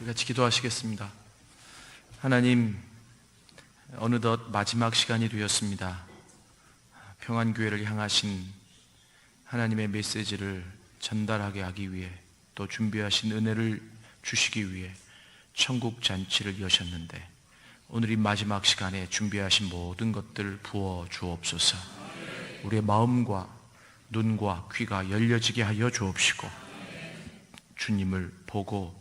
우리 같이 기도하시겠습니다. 하나님, 어느덧 마지막 시간이 되었습니다. 평안교회를 향하신 하나님의 메시지를 전달하게 하기 위해, 또 준비하신 은혜를 주시기 위해 천국 잔치를 여셨는데, 오늘 이 마지막 시간에 준비하신 모든 것들을 부어 주옵소서. 우리의 마음과 눈과 귀가 열려지게 하여 주옵시고, 주님을 보고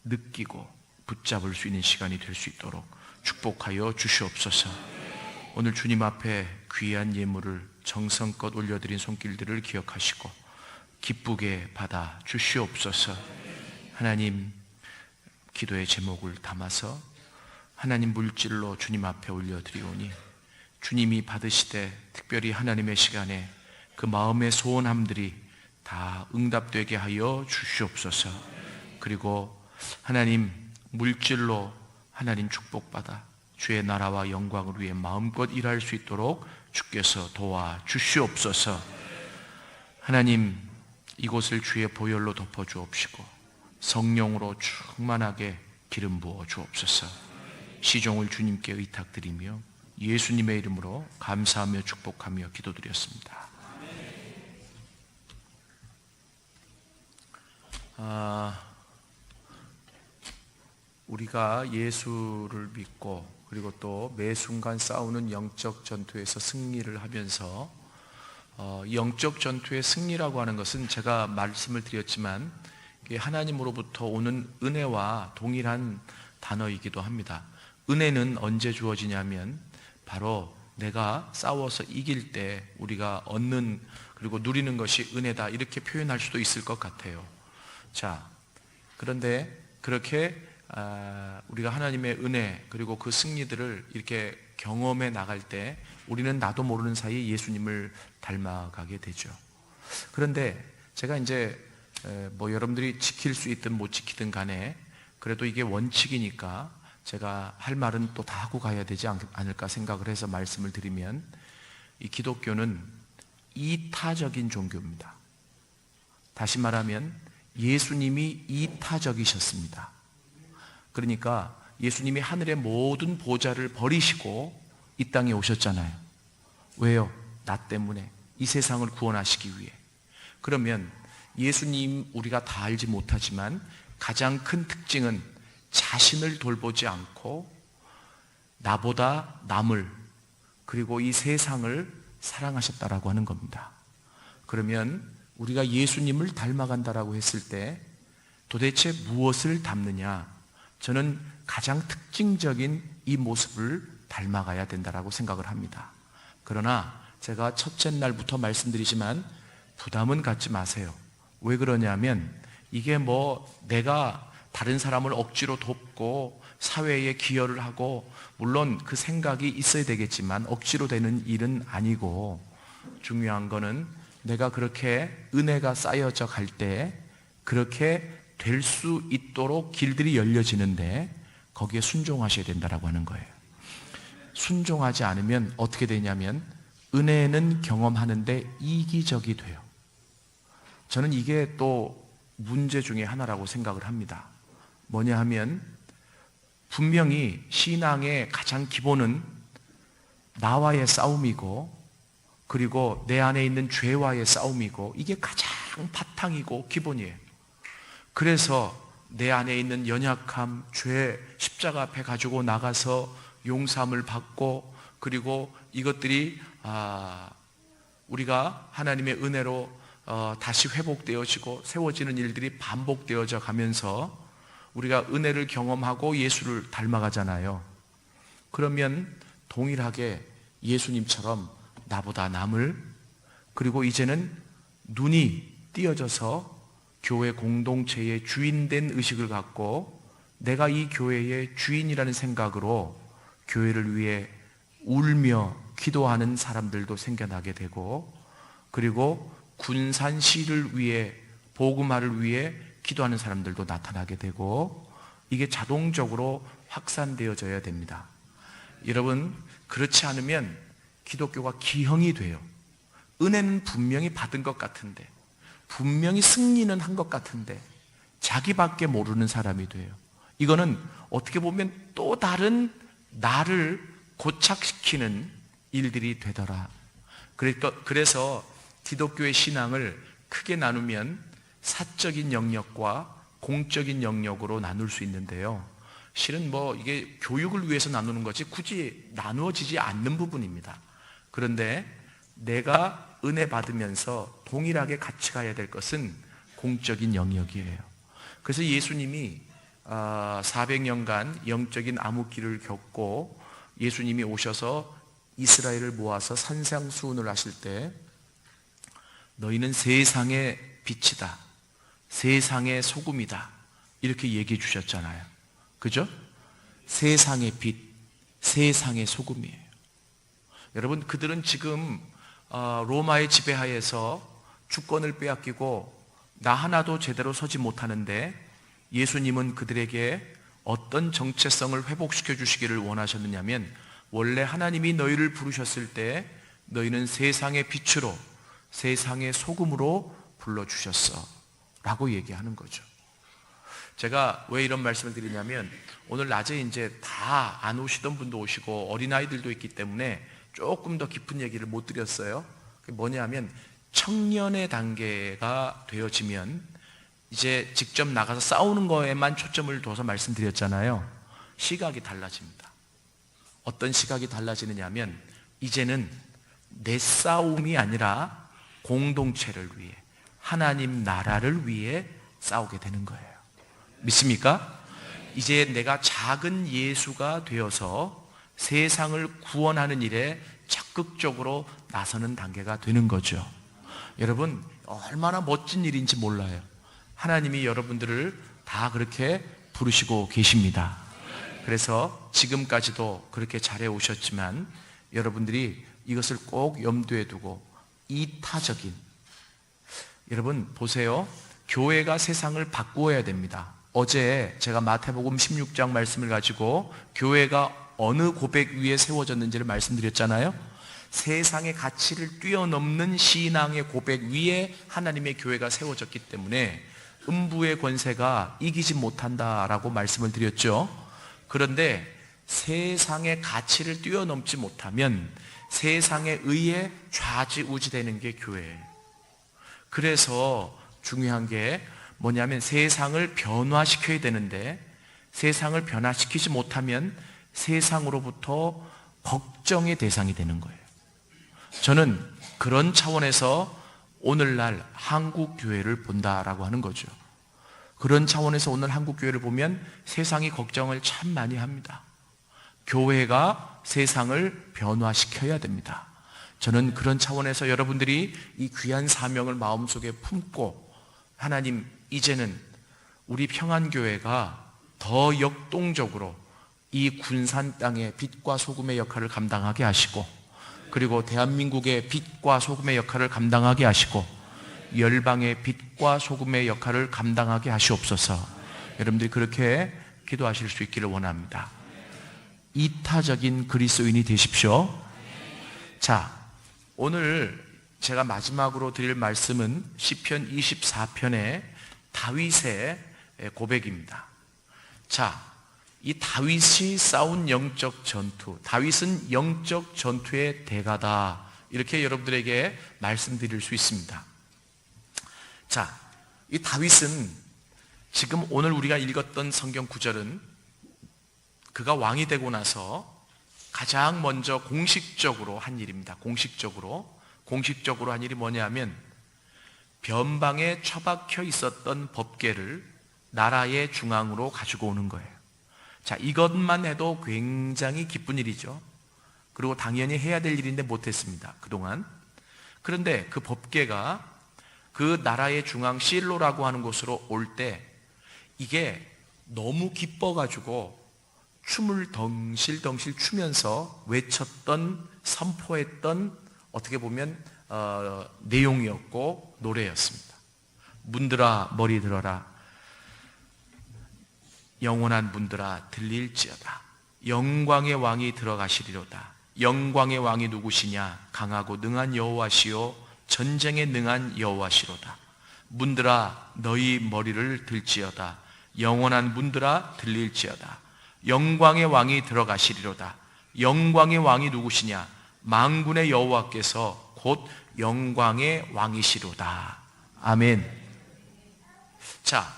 느끼고 붙잡을 수 있는 시간이 될 수 있도록 축복하여 주시옵소서. 오늘 주님 앞에 귀한 예물을 정성껏 올려드린 손길들을 기억하시고 기쁘게 받아 주시옵소서. 하나님, 기도의 제목을 담아서 하나님 물질로 주님 앞에 올려드리오니, 주님이 받으시되 특별히 하나님의 시간에 그 마음의 소원함들이 다 응답되게 하여 주시옵소서. 그리고 하나님, 물질로 하나님 축복받아 주의 나라와 영광을 위해 마음껏 일할 수 있도록 주께서 도와 주시옵소서. 하나님, 이곳을 주의 보혈로 덮어 주옵시고 성령으로 충만하게 기름 부어 주옵소서. 시종을 주님께 의탁드리며 예수님의 이름으로 감사하며 축복하며 기도드렸습니다. 우리가 예수를 믿고 그리고 또 매 순간 싸우는 영적 전투에서 승리를 하면서, 영적 전투의 승리라고 하는 것은 제가 말씀을 드렸지만 하나님으로부터 오는 은혜와 동일한 단어이기도 합니다. 은혜는 언제 주어지냐면 바로 내가 싸워서 이길 때 우리가 얻는, 그리고 누리는 것이 은혜다, 이렇게 표현할 수도 있을 것 같아요. 자, 그런데 그렇게 우리가 하나님의 은혜 그리고 그 승리들을 이렇게 경험해 나갈 때 우리는 나도 모르는 사이에 예수님을 닮아가게 되죠. 그런데 제가 이제 여러분들이 지킬 수 있든 못 지키든 간에 그래도 이게 원칙이니까 제가 할 말은 또 다 하고 가야 되지 않을까 생각을 해서 말씀을 드리면, 이 기독교는 이타적인 종교입니다. 다시 말하면 예수님이 이타적이셨습니다. 그러니까 예수님이 하늘의 모든 보좌를 버리시고 이 땅에 오셨잖아요. 왜요? 나 때문에, 이 세상을 구원하시기 위해. 그러면 예수님, 우리가 다 알지 못하지만 가장 큰 특징은 자신을 돌보지 않고 나보다 남을, 그리고 이 세상을 사랑하셨다라고 하는 겁니다. 그러면 우리가 예수님을 닮아간다라고 했을 때 도대체 무엇을 닮느냐? 저는 가장 특징적인 이 모습을 닮아가야 된다라고 생각을 합니다. 그러나 제가 첫째 날부터 말씀드리지만 부담은 갖지 마세요. 왜 그러냐면 이게 내가 다른 사람을 억지로 돕고 사회에 기여를 하고, 물론 그 생각이 있어야 되겠지만 억지로 되는 일은 아니고, 중요한 거는 내가 그렇게 은혜가 쌓여져 갈 때 그렇게 될 수 있도록 길들이 열려지는데 거기에 순종하셔야 된다라고 하는 거예요. 순종하지 않으면 어떻게 되냐면 은혜는 경험하는데 이기적이 돼요. 저는 이게 또 문제 중에 하나라고 생각을 합니다. 뭐냐 하면, 분명히 신앙의 가장 기본은 나와의 싸움이고, 그리고 내 안에 있는 죄와의 싸움이고, 이게 가장 바탕이고 기본이에요. 그래서 내 안에 있는 연약함, 죄, 십자가 앞에 가지고 나가서 용서함을 받고, 그리고 이것들이 우리가 하나님의 은혜로 다시 회복되어지고 세워지는 일들이 반복되어져 가면서 우리가 은혜를 경험하고 예수를 닮아가잖아요. 그러면 동일하게 예수님처럼 나보다 남을, 그리고 이제는 눈이 띄어져서 교회 공동체의 주인된 의식을 갖고 내가 이 교회의 주인이라는 생각으로 교회를 위해 울며 기도하는 사람들도 생겨나게 되고, 그리고 군산시를 위해, 복음화를 위해 기도하는 사람들도 나타나게 되고, 이게 자동적으로 확산되어져야 됩니다. 여러분, 그렇지 않으면 기독교가 기형이 돼요. 은혜는 분명히 받은 것 같은데, 분명히 승리는 한 것 같은데, 자기밖에 모르는 사람이 돼요. 이거는 어떻게 보면 또 다른 나를 고착시키는 일들이 되더라. 그래서 기독교의 신앙을 크게 나누면 사적인 영역과 공적인 영역으로 나눌 수 있는데요. 실은 이게 교육을 위해서 나누는 거지 굳이 나누어지지 않는 부분입니다. 그런데 내가 은혜 받으면서 동일하게 같이 가야 될 것은 공적인 영역이에요. 그래서 예수님이 400년간 영적인 암흑기를 겪고 예수님이 오셔서 이스라엘을 모아서 산상수훈을 하실 때 너희는 세상의 빛이다, 세상의 소금이다, 이렇게 얘기해 주셨잖아요. 그죠? 세상의 빛, 세상의 소금이에요. 여러분, 그들은 지금 로마의 지배하에서 주권을 빼앗기고 나 하나도 제대로 서지 못하는데 예수님은 그들에게 어떤 정체성을 회복시켜 주시기를 원하셨느냐면, 원래 하나님이 너희를 부르셨을 때 너희는 세상의 빛으로, 세상의 소금으로 불러주셨어 라고 얘기하는 거죠. 제가 왜 이런 말씀을 드리냐면, 오늘 낮에 이제 다 안 오시던 분도 오시고 어린아이들도 있기 때문에 조금 더 깊은 얘기를 못 드렸어요. 그게 뭐냐면, 청년의 단계가 되어지면 이제 직접 나가서 싸우는 거에만 초점을 둬서 말씀드렸잖아요. 시각이 달라집니다. 어떤 시각이 달라지느냐면, 이제는 내 싸움이 아니라 공동체를 위해, 하나님 나라를 위해 싸우게 되는 거예요. 믿습니까? 이제 내가 작은 예수가 되어서 세상을 구원하는 일에 적극적으로 나서는 단계가 되는 거죠. 여러분, 얼마나 멋진 일인지 몰라요. 하나님이 여러분들을 다 그렇게 부르시고 계십니다. 그래서 지금까지도 그렇게 잘해 오셨지만 여러분들이 이것을 꼭 염두에 두고 이타적인, 여러분 보세요. 교회가 세상을 바꾸어야 됩니다. 어제 제가 마태복음 16장 말씀을 가지고 교회가 어느 고백 위에 세워졌는지를 말씀드렸잖아요. 세상의 가치를 뛰어넘는 신앙의 고백 위에 하나님의 교회가 세워졌기 때문에 음부의 권세가 이기지 못한다라고 말씀을 드렸죠. 그런데 세상의 가치를 뛰어넘지 못하면 세상에 의해 좌지우지되는 게 교회예요. 그래서 중요한 게 뭐냐면, 세상을 변화시켜야 되는데 세상을 변화시키지 못하면 세상으로부터 걱정의 대상이 되는 거예요. 저는 그런 차원에서 오늘날 한국 교회를 본다라고 하는 거죠. 그런 차원에서 오늘 한국 교회를 보면 세상이 걱정을 참 많이 합니다. 교회가 세상을 변화시켜야 됩니다. 저는 그런 차원에서 여러분들이 이 귀한 사명을 마음속에 품고, 하나님, 이제는 우리 평안교회가 더 역동적으로 이 군산 땅의 빛과 소금의 역할을 감당하게 하시고, 그리고 대한민국의 빛과 소금의 역할을 감당하게 하시고, 열방의 빛과 소금의 역할을 감당하게 하시옵소서. 여러분들이 그렇게 기도하실 수 있기를 원합니다. 이타적인 그리스도인이 되십시오. 자, 오늘 제가 마지막으로 드릴 말씀은 시편 24편의 다윗의 고백입니다. 자, 이 다윗이 싸운 영적 전투, 다윗은 영적 전투의 대가다, 이렇게 여러분들에게 말씀드릴 수 있습니다. 자, 이 다윗은 지금 오늘 우리가 읽었던 성경 구절은 그가 왕이 되고 나서 가장 먼저 공식적으로 한 일입니다. 공식적으로 한 일이 뭐냐면, 변방에 처박혀 있었던 법궤를 나라의 중앙으로 가지고 오는 거예요. 자, 이것만 해도 굉장히 기쁜 일이죠. 그리고 당연히 해야 될 일인데 못했습니다, 그동안. 그런데 그 법궤가 그 나라의 중앙 실로라고 하는 곳으로 올 때 이게 너무 기뻐가지고 춤을 덩실덩실 추면서 외쳤던, 선포했던, 어떻게 보면 내용이었고 노래였습니다. 문들아 머리 들어라, 영원한 문들아 들릴지어다. 영광의 왕이 들어가시리로다. 영광의 왕이 누구시냐? 강하고 능한 여호와시요 전쟁에 능한 여호와시로다. 문들아 너희 머리를 들지어다. 영원한 문들아 들릴지어다. 영광의 왕이 들어가시리로다. 영광의 왕이 누구시냐? 만군의 여호와께서 곧 영광의 왕이시로다. 아멘. 자,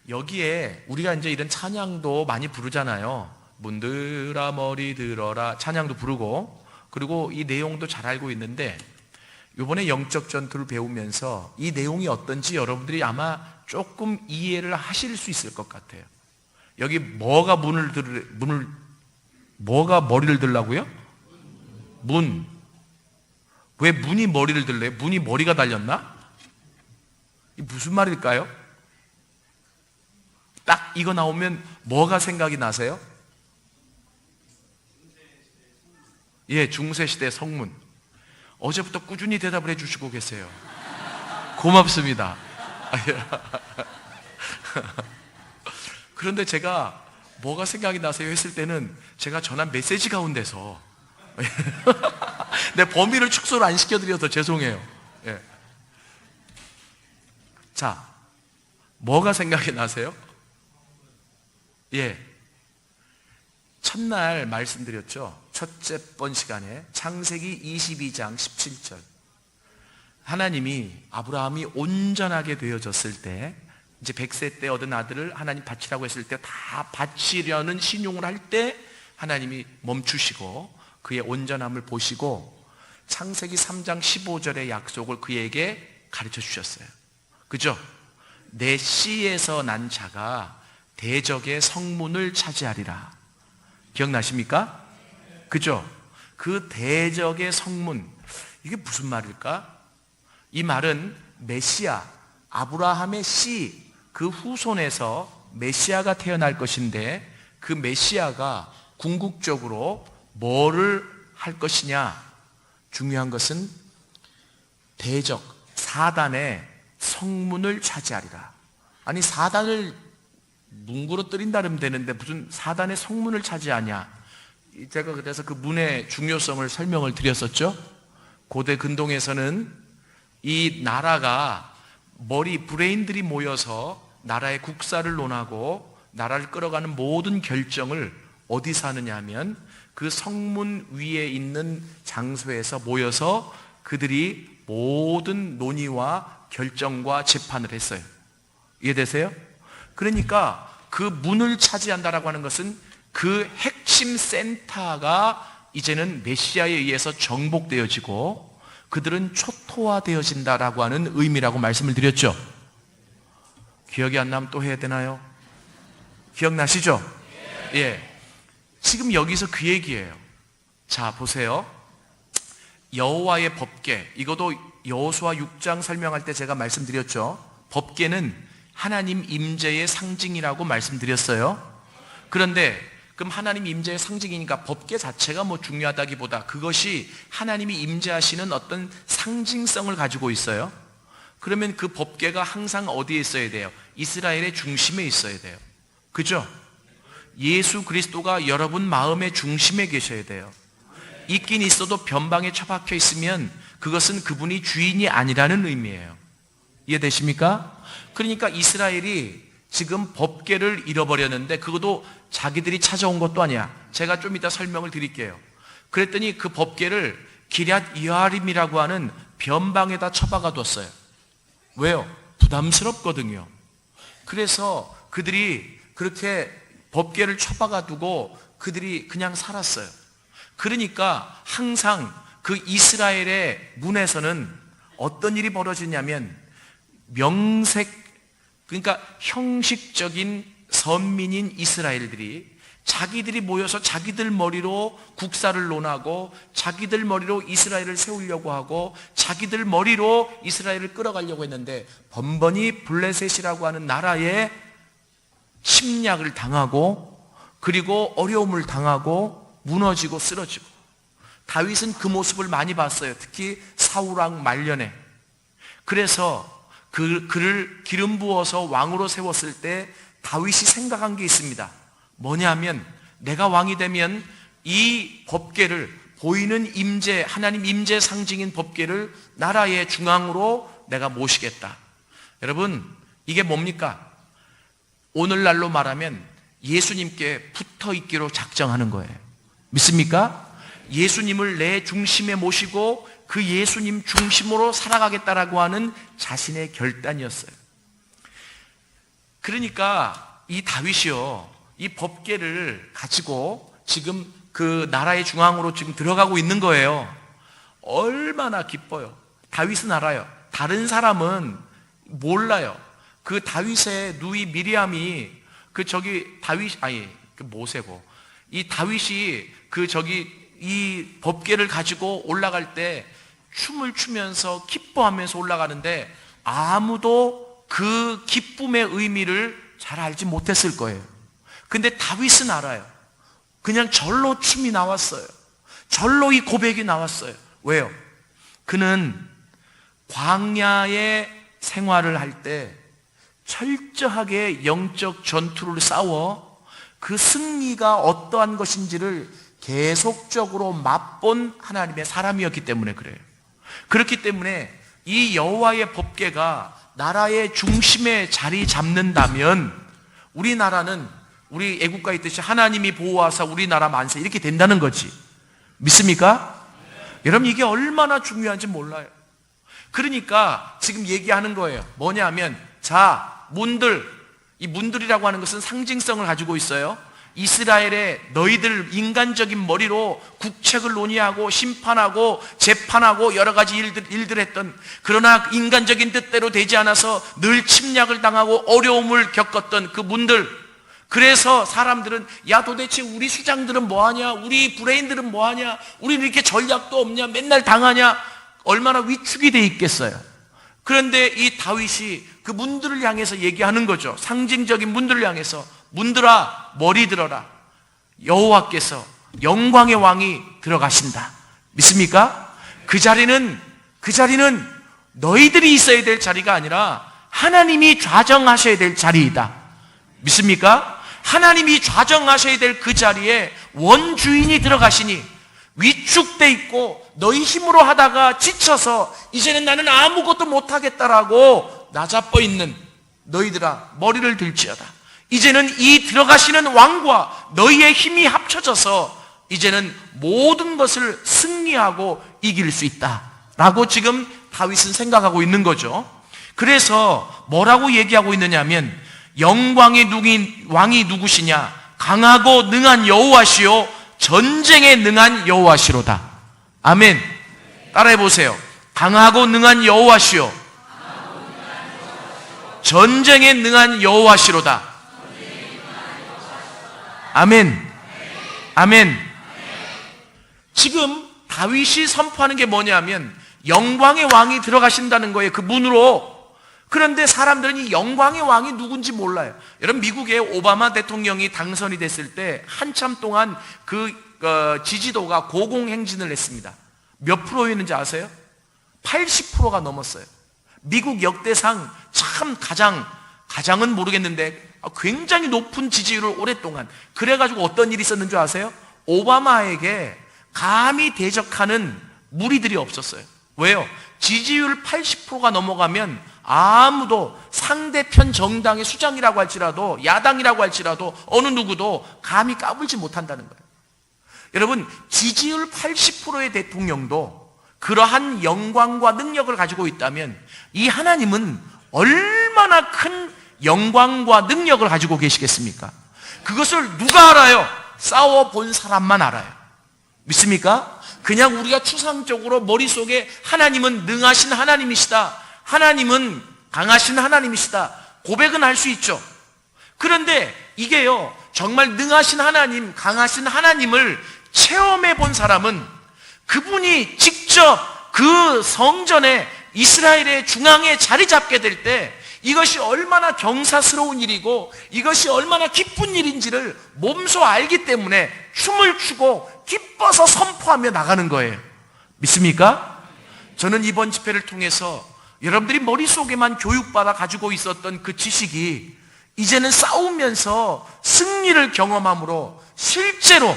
여기에 우리가 이제 이런 찬양도 많이 부르잖아요. 문들아 머리 들어라 찬양도 부르고, 그리고 이 내용도 잘 알고 있는데, 이번에 영적 전투를 배우면서 이 내용이 어떤지 여러분들이 아마 조금 이해를 하실 수 있을 것 같아요. 여기 뭐가 뭐가 머리를 들라고요? 문. 왜 문이 머리를 들래요? 문이 머리가 달렸나? 이 무슨 말일까요? 딱 이거 나오면 뭐가 생각이 나세요? 예, 중세시대 성문. 어제부터 꾸준히 대답을 해주시고 계세요. 고맙습니다. 그런데 제가 뭐가 생각이 나세요 했을 때는 제가 전한 메시지 가운데서 내 범위를 축소를 안 시켜드려서 죄송해요. 예. 자, 뭐가 생각이 나세요? 예. 첫날 말씀드렸죠. 첫째 번 시간에 창세기 22장 17절. 하나님이 아브라함이 온전하게 되어졌을 때, 이제 100세 때 얻은 아들을 하나님 바치라고 했을 때 다 바치려는 신용을 할 때 하나님이 멈추시고 그의 온전함을 보시고 창세기 3장 15절의 약속을 그에게 가르쳐 주셨어요. 그죠? 내 씨에서 난 자가 대적의 성문을 차지하리라. 기억나십니까? 그죠? 그 대적의 성문, 이게 무슨 말일까? 이 말은 메시아, 아브라함의 씨, 그 후손에서 메시아가 태어날 것인데, 그 메시아가 궁극적으로 뭐를 할 것이냐? 중요한 것은 대적, 사단의 성문을 차지하리라. 아니, 사단을 뭉그러뜨린다면 되는데 무슨 사단의 성문을 차지하냐? 제가 그래서 그 문의 중요성을 설명을 드렸었죠. 고대 근동에서는 이 나라가 브레인들이 모여서 나라의 국사를 논하고 나라를 끌어가는 모든 결정을 어디서 하느냐 하면 그 성문 위에 있는 장소에서 모여서 그들이 모든 논의와 결정과 재판을 했어요. 이해되세요? 그러니까 그 문을 차지한다라고 하는 것은 그 핵심 센터가 이제는 메시아에 의해서 정복되어지고 그들은 초토화되어진다라고 하는 의미라고 말씀을 드렸죠. 기억이 안 나면 또 해야 되나요? 기억나시죠? 예. 지금 여기서 그 얘기예요. 자, 보세요. 여호와의 법궤, 이것도 여호수아 6장 설명할 때 제가 말씀드렸죠. 법궤는 하나님 임재의 상징이라고 말씀드렸어요. 그런데 그럼 하나님 임재의 상징이니까 법궤 자체가 뭐 중요하다기보다 그것이 하나님이 임재하시는 어떤 상징성을 가지고 있어요. 그러면 그 법궤가 항상 어디에 있어야 돼요? 이스라엘의 중심에 있어야 돼요. 그죠? 예수 그리스도가 여러분 마음의 중심에 계셔야 돼요. 있긴 있어도 변방에 처박혀 있으면 그것은 그분이 주인이 아니라는 의미예요. 이해되십니까? 그러니까 이스라엘이 지금 법궤를 잃어버렸는데 그것도 자기들이 찾아온 것도 아니야. 제가 좀 이따 설명을 드릴게요. 그랬더니 그 법궤를 기럇 여아림이라고 하는 변방에다 처박아 뒀어요. 왜요? 부담스럽거든요. 그래서 그들이 그렇게 법궤를 처박아 두고 그들이 그냥 살았어요. 그러니까 항상 그 이스라엘의 문에서는 어떤 일이 벌어지냐면 그러니까 형식적인 선민인 이스라엘들이 자기들이 모여서 자기들 머리로 국사를 논하고 자기들 머리로 이스라엘을 세우려고 하고 자기들 머리로 이스라엘을 끌어가려고 했는데 번번이 블레셋이라고 하는 나라에 침략을 당하고 그리고 어려움을 당하고 무너지고 쓰러지고 다윗은 그 모습을 많이 봤어요. 특히 사울왕 말년에. 그래서 그를 기름 부어서 왕으로 세웠을 때 다윗이 생각한 게 있습니다. 뭐냐면 내가 왕이 되면 이 법궤를 보이는 임재, 하나님 임재 상징인 법궤를 나라의 중앙으로 내가 모시겠다. 여러분, 이게 뭡니까? 오늘날로 말하면 예수님께 붙어 있기로 작정하는 거예요. 믿습니까? 예수님을 내 중심에 모시고 그 예수님 중심으로 살아가겠다라고 하는 자신의 결단이었어요. 그러니까 이 다윗이요, 이 법궤를 가지고 지금 그 나라의 중앙으로 지금 들어가고 있는 거예요. 얼마나 기뻐요. 다윗은 알아요. 다른 사람은 몰라요. 그 다윗의 누이 미리암이 모세고, 이 다윗이 이 법궤를 가지고 올라갈 때 춤을 추면서 기뻐하면서 올라가는데 아무도 그 기쁨의 의미를 잘 알지 못했을 거예요. 근데 다윗은 알아요. 그냥 절로 춤이 나왔어요. 절로 이 고백이 나왔어요. 왜요? 그는 광야의 생활을 할 때 철저하게 영적 전투를 싸워 그 승리가 어떠한 것인지를 계속적으로 맛본 하나님의 사람이었기 때문에 그래요. 그렇기 때문에 이 여호와의 법궤가 나라의 중심에 자리 잡는다면 우리나라는 우리 애국가에 있듯이 하나님이 보호하사 우리나라 만세 이렇게 된다는 거지. 믿습니까? 여러분, 이게 얼마나 중요한지 몰라요. 그러니까 지금 얘기하는 거예요. 뭐냐면, 자, 이 문들이라고 하는 것은 상징성을 가지고 있어요. 이스라엘의 너희들 인간적인 머리로 국책을 논의하고 심판하고 재판하고 여러 가지 일들 했던, 그러나 인간적인 뜻대로 되지 않아서 늘 침략을 당하고 어려움을 겪었던 그 문들. 그래서 사람들은 야, 도대체 우리 수장들은 뭐하냐, 우리 브레인들은 뭐하냐, 우리는 이렇게 전략도 없냐, 맨날 당하냐, 얼마나 위축이 돼 있겠어요. 그런데 이 다윗이 그 문들을 향해서 얘기하는 거죠. 상징적인 문들을 향해서, 문들아 머리 들어라, 여호와께서 영광의 왕이 들어가신다. 믿습니까? 그 자리는 너희들이 있어야 될 자리가 아니라 하나님이 좌정하셔야 될 자리이다. 믿습니까? 하나님이 좌정하셔야 될 그 자리에 원주인이 들어가시니 위축돼 있고 너희 힘으로 하다가 지쳐서 이제는 나는 아무것도 못하겠다라고 나자빠 있는 너희들아 머리를 들지어다. 이제는 이 들어가시는 왕과 너희의 힘이 합쳐져서 이제는 모든 것을 승리하고 이길 수 있다라고 지금 다윗은 생각하고 있는 거죠. 그래서 뭐라고 얘기하고 있느냐면, 영광의 왕이 누구시냐? 강하고 능한 여호와시요 전쟁에 능한 여호와시로다. 아멘. 따라해 보세요. 강하고 능한 여호와시요 전쟁에 능한 여호와시로다. 아멘. 아멘. 지금 다윗이 선포하는 게 뭐냐면 영광의 왕이 들어가신다는 거예요. 그 문으로. 그런데 사람들은 이 영광의 왕이 누군지 몰라요. 여러분, 미국의 오바마 대통령이 당선이 됐을 때 한참 동안 그 지지도가 고공행진을 했습니다. 몇 프로였는지 아세요? 80%가 넘었어요. 미국 역대상 참 가장은 모르겠는데 굉장히 높은 지지율을 오랫동안. 그래가지고 어떤 일이 있었는 줄 아세요? 오바마에게 감히 대적하는 무리들이 없었어요. 왜요? 지지율 80%가 넘어가면 아무도 상대편 정당의 수장이라고 할지라도 야당이라고 할지라도 어느 누구도 감히 까불지 못한다는 거예요. 여러분, 지지율 80%의 대통령도 그러한 영광과 능력을 가지고 있다면 이 하나님은 얼마나 큰 영광과 능력을 가지고 계시겠습니까? 그것을 누가 알아요? 싸워본 사람만 알아요. 믿습니까? 그냥 우리가 추상적으로 머릿속에 하나님은 능하신 하나님이시다, 하나님은 강하신 하나님이시다 고백은 할 수 있죠. 그런데 이게요, 정말 능하신 하나님, 강하신 하나님을 체험해 본 사람은 그분이 직접 그 성전에 이스라엘의 중앙에 자리 잡게 될 때 이것이 얼마나 경사스러운 일이고 이것이 얼마나 기쁜 일인지를 몸소 알기 때문에 춤을 추고 기뻐서 선포하며 나가는 거예요. 믿습니까? 저는 이번 집회를 통해서 여러분들이 머릿속에만 교육받아 가지고 있었던 그 지식이 이제는 싸우면서 승리를 경험함으로 실제로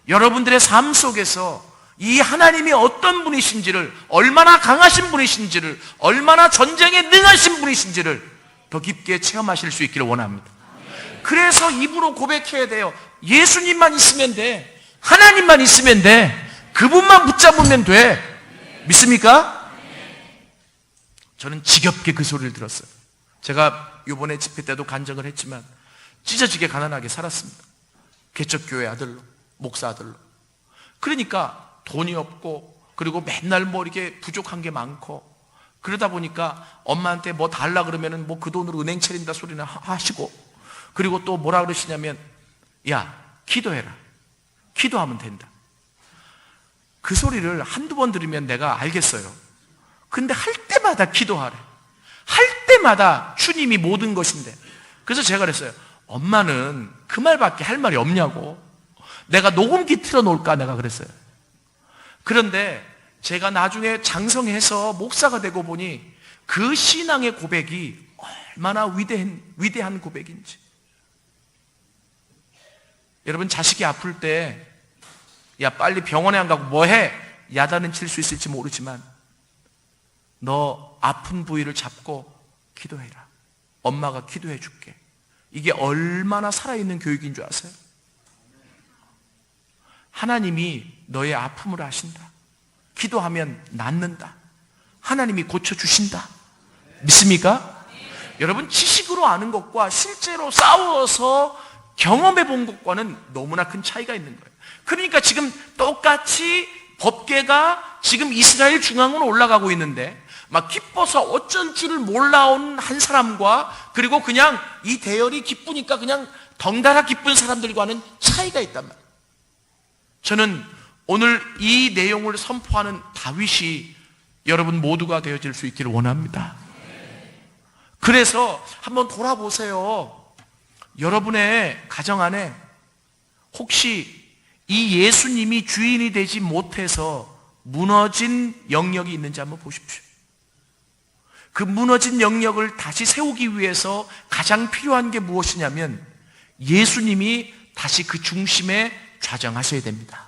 여러분들의 삶 속에서 이 하나님이 어떤 분이신지를, 얼마나 강하신 분이신지를, 얼마나 전쟁에 능하신 분이신지를 더 깊게 체험하실 수 있기를 원합니다. 그래서 입으로 고백해야 돼요. 예수님만 있으면 돼. 하나님만 있으면 돼. 그분만 붙잡으면 돼. 믿습니까? 저는 지겹게 그 소리를 들었어요. 제가 이번에 집회 때도 간증을 했지만 찢어지게 가난하게 살았습니다. 개척교회 아들로, 목사 아들로. 그러니까 돈이 없고, 그리고 맨날 뭐 이렇게 부족한 게 많고, 그러다 보니까 엄마한테 뭐 달라 그러면은 뭐 그 돈으로 은행 차린다 소리나 하시고, 그리고 또 뭐라 그러시냐면, 야, 기도해라. 기도하면 된다. 그 소리를 한두 번 들으면 내가 알겠어요. 근데 할 때마다 기도하래. 할 때마다 주님이 모든 것인데. 그래서 제가 그랬어요. 엄마는 그 말밖에 할 말이 없냐고. 내가 녹음기 틀어놓을까? 내가 그랬어요. 그런데 제가 나중에 장성해서 목사가 되고 보니 그 신앙의 고백이 얼마나 위대한 고백인지. 여러분, 자식이 아플 때, 야, 빨리 병원에 안 가고 뭐 해? 야단은 칠 수 있을지 모르지만 너 아픈 부위를 잡고 기도해라. 엄마가 기도해 줄게. 이게 얼마나 살아있는 교육인 줄 아세요? 하나님이 너의 아픔을 아신다. 기도하면 낫는다. 하나님이 고쳐주신다. 믿습니까? 여러분, 지식으로 아는 것과 실제로 싸워서 경험해 본 것과는 너무나 큰 차이가 있는 거예요. 그러니까 지금 똑같이 법궤가 지금 이스라엘 중앙으로 올라가고 있는데 막 기뻐서 어쩐 줄을 몰라온 한 사람과, 그리고 그냥 이 대열이 기쁘니까 그냥 덩달아 기쁜 사람들과는 차이가 있단 말이에요. 저는 오늘 이 내용을 선포하는 다윗이 여러분 모두가 되어질 수 있기를 원합니다. 그래서 한번 돌아보세요. 여러분의 가정 안에 혹시 이 예수님이 주인이 되지 못해서 무너진 영역이 있는지 한번 보십시오. 그 무너진 영역을 다시 세우기 위해서 가장 필요한 게 무엇이냐면 예수님이 다시 그 중심에 좌정하셔야 됩니다.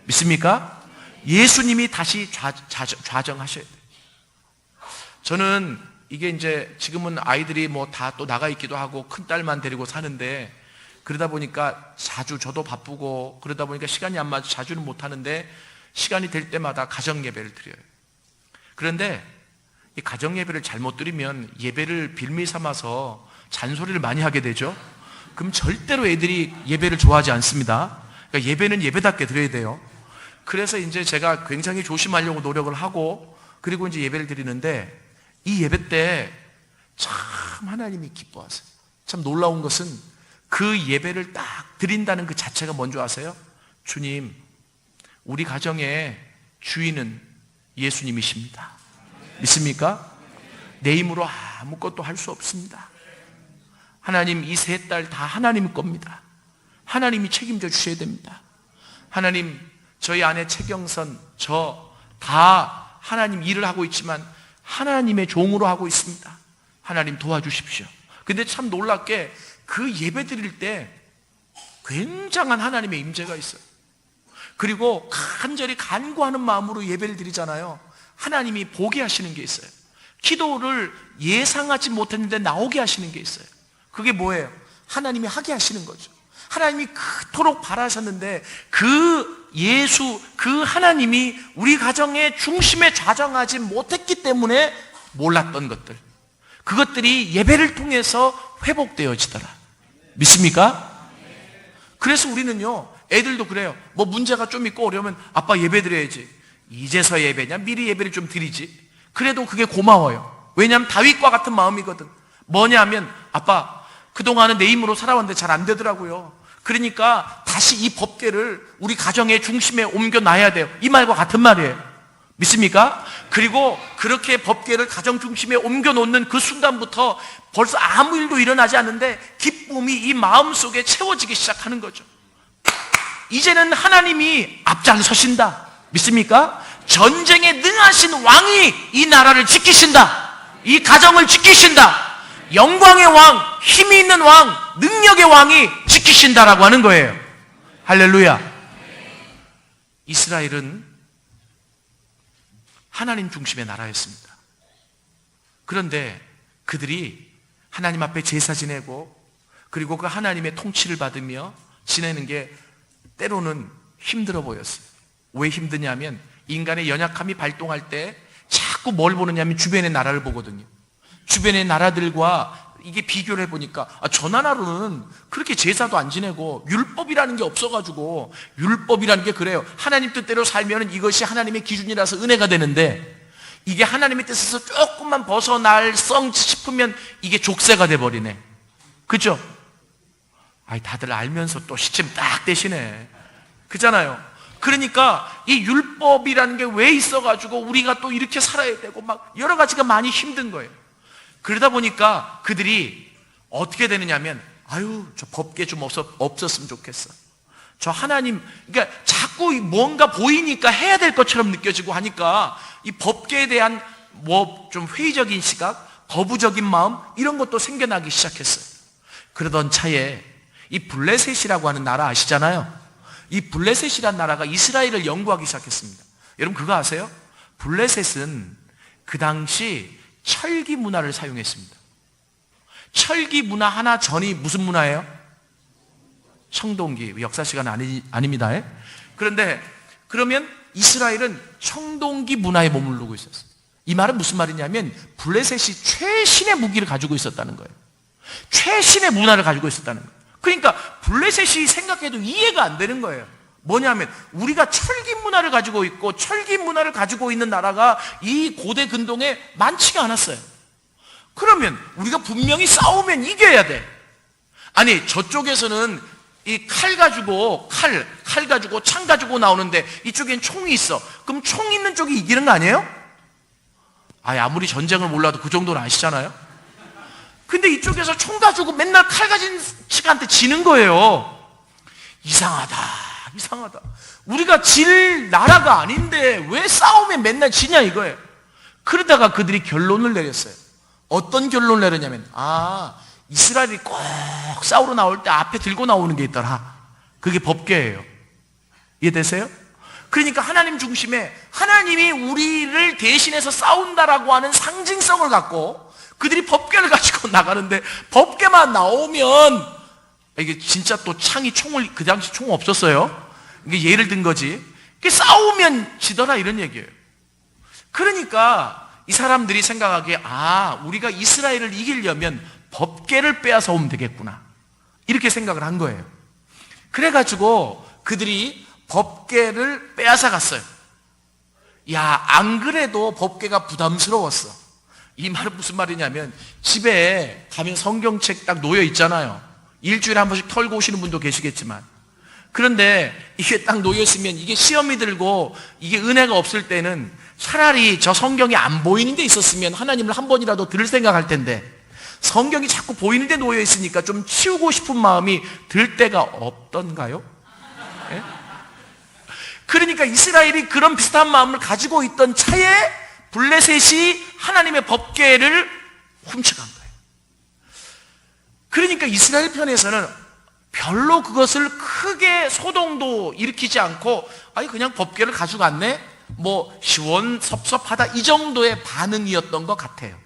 믿습니까? 예수님이 다시 좌정하셔야 돼요. 저는 이게 이제 지금은 아이들이 뭐 다 또 나가 있기도 하고 큰 딸만 데리고 사는데, 그러다 보니까 자주 저도 바쁘고 그러다 보니까 시간이 안 맞아 자주는 못 하는데 시간이 될 때마다 가정 예배를 드려요. 그런데 이 가정 예배를 잘못 드리면 예배를 빌미 삼아서 잔소리를 많이 하게 되죠. 그럼 절대로 애들이 예배를 좋아하지 않습니다. 그러니까 예배는 예배답게 드려야 돼요. 그래서 이제 제가 굉장히 조심하려고 노력을 하고, 그리고 이제 예배를 드리는데 이 예배 때 참 하나님이 기뻐하세요. 참 놀라운 것은 그 예배를 딱 드린다는 그 자체가 뭔지 아세요? 주님, 우리 가정의 주인은 예수님이십니다. 믿습니까? 내 힘으로 아무것도 할 수 없습니다. 하나님, 이 세 딸 다 하나님 겁니다. 하나님이 책임져 주셔야 됩니다. 하나님, 저희 아내 최경선, 저 다 하나님 일을 하고 있지만 하나님의 종으로 하고 있습니다. 하나님 도와주십시오. 근데 참 놀랍게 그 예배 드릴 때 굉장한 하나님의 임재가 있어요. 그리고 간절히 간구하는 마음으로 예배를 드리잖아요. 하나님이 보게 하시는 게 있어요. 기도를 예상하지 못했는데 나오게 하시는 게 있어요. 그게 뭐예요? 하나님이 하게 하시는 거죠. 하나님이 그토록 바라셨는데 그 예수, 그 하나님이 우리 가정의 중심에 좌정하지 못했기 때문에 몰랐던 것들, 그것들이 예배를 통해서 회복되어지더라. 믿습니까? 그래서 우리는요, 애들도 그래요. 뭐 문제가 좀 있고 어려우면 아빠 예배 드려야지. 이제서 예배냐? 미리 예배를 좀 드리지. 그래도 그게 고마워요. 왜냐하면 다윗과 같은 마음이거든. 뭐냐면 아빠, 그동안은 내 힘으로 살아왔는데 잘 안 되더라고요. 그러니까 다시 이 법궤를 우리 가정의 중심에 옮겨놔야 돼요. 이 말과 같은 말이에요. 믿습니까? 그리고 그렇게 법궤를 가정 중심에 옮겨놓는 그 순간부터 벌써 아무 일도 일어나지 않는데 기쁨이 이 마음속에 채워지기 시작하는 거죠. 이제는 하나님이 앞장서신다. 믿습니까? 전쟁에 능하신 왕이 이 나라를 지키신다. 이 가정을 지키신다. 영광의 왕, 힘이 있는 왕, 능력의 왕이 지키신다라고 하는 거예요. 할렐루야. 이스라엘은 하나님 중심의 나라였습니다. 그런데 그들이 하나님 앞에 제사 지내고 그리고 그 하나님의 통치를 받으며 지내는 게 때로는 힘들어 보였어요. 왜 힘드냐면 인간의 연약함이 발동할 때 자꾸 뭘 보느냐면 주변의 나라를 보거든요. 주변의 나라들과 이게 비교를 해보니까 저 나라로는 그렇게 제사도 안 지내고 율법이라는 게 없어가지고, 율법이라는 게 그래요. 하나님 뜻대로 살면 이것이 하나님의 기준이라서 은혜가 되는데, 이게 하나님의 뜻에서 조금만 벗어날 성 싶으면 이게 족쇄가 돼버리네. 그죠? 다들 알면서 또 시침 딱 대시네. 그잖아요. 그러니까 이 율법이라는 게 왜 있어가지고 우리가 또 이렇게 살아야 되고 막 여러 가지가 많이 힘든 거예요. 그러다 보니까 그들이 어떻게 되느냐면, 저 법계 좀 없었으면 좋겠어. 저 하나님, 그러니까 자꾸 뭔가 보이니까 해야 될 것처럼 느껴지고 하니까 이 법계에 대한 좀 회의적인 시각, 거부적인 마음, 이런 것도 생겨나기 시작했어요. 그러던 차에 이 블레셋이라고 하는 나라 아시잖아요. 이 블레셋이라는 나라가 이스라엘을 연구하기 시작했습니다. 여러분 그거 아세요? 블레셋은 그 당시 철기 문화를 사용했습니다. 철기 문화 하나 전이 무슨 문화예요? 청동기. 역사 시간 아닙니다. 그런데 그러면 이스라엘은 청동기 문화에 머무르고 있었어요. 이 말은 무슨 말이냐면 블레셋이 최신의 무기를 가지고 있었다는 거예요. 최신의 문화를 가지고 있었다는 거예요. 그러니까 블레셋이 생각해도 이해가 안 되는 거예요. 뭐냐면 우리가 철기 문화를 가지고 있고 철기 문화를 가지고 있는 나라가 이 고대 근동에 많지가 않았어요. 그러면 우리가 분명히 싸우면 이겨야 돼. 아니 저쪽에서는 이 칼 가지고 칼 가지고 창 가지고 나오는데 이쪽엔 총이 있어. 그럼 총 있는 쪽이 이기는 거 아니에요? 아무리 전쟁을 몰라도 그 정도는 아시잖아요. 근데 이쪽에서 총 가지고 맨날 칼 가진 치가한테 지는 거예요. 이상하다. 우리가 질 나라가 아닌데 왜 싸우면 맨날 지냐 이거예요. 그러다가 그들이 결론을 내렸어요. 어떤 결론을 내렸냐면 이스라엘이 꼭 싸우러 나올 때 앞에 들고 나오는 게 있더라. 그게 법궤예요. 이해되세요? 그러니까 하나님 중심에 하나님이 우리를 대신해서 싸운다라고 하는 상징성을 갖고 그들이 법궤를 가지고 나가는데, 법궤만 나오면 이게 진짜 또 총을, 그 당시 총 없었어요. 이게 예를 든 거지. 싸우면 지더라 이런 얘기예요. 그러니까 이 사람들이 생각하기에 우리가 이스라엘을 이기려면 법궤를 빼앗아 오면 되겠구나, 이렇게 생각을 한 거예요. 그래가지고 그들이 법궤를 빼앗아 갔어요. 안 그래도 법궤가 부담스러웠어. 이 말은 무슨 말이냐면 집에 가면 성경책 딱 놓여 있잖아요. 일주일에 한 번씩 털고 오시는 분도 계시겠지만, 그런데 이게 딱 놓여 있으면 이게 시험이 들고 이게 은혜가 없을 때는 차라리 저 성경이 안 보이는 데 있었으면 하나님을 한 번이라도 들을 생각할 텐데, 성경이 자꾸 보이는 데 놓여 있으니까 좀 치우고 싶은 마음이 들 때가 없던가요? 네? 그러니까 이스라엘이 그런 비슷한 마음을 가지고 있던 차에 블레셋이 하나님의 법궤를 훔쳐간 거예요. 그러니까 이스라엘 편에서는 별로 그것을 크게 소동도 일으키지 않고 그냥 법궤를 가져갔네, 시원섭섭하다, 이 정도의 반응이었던 것 같아요.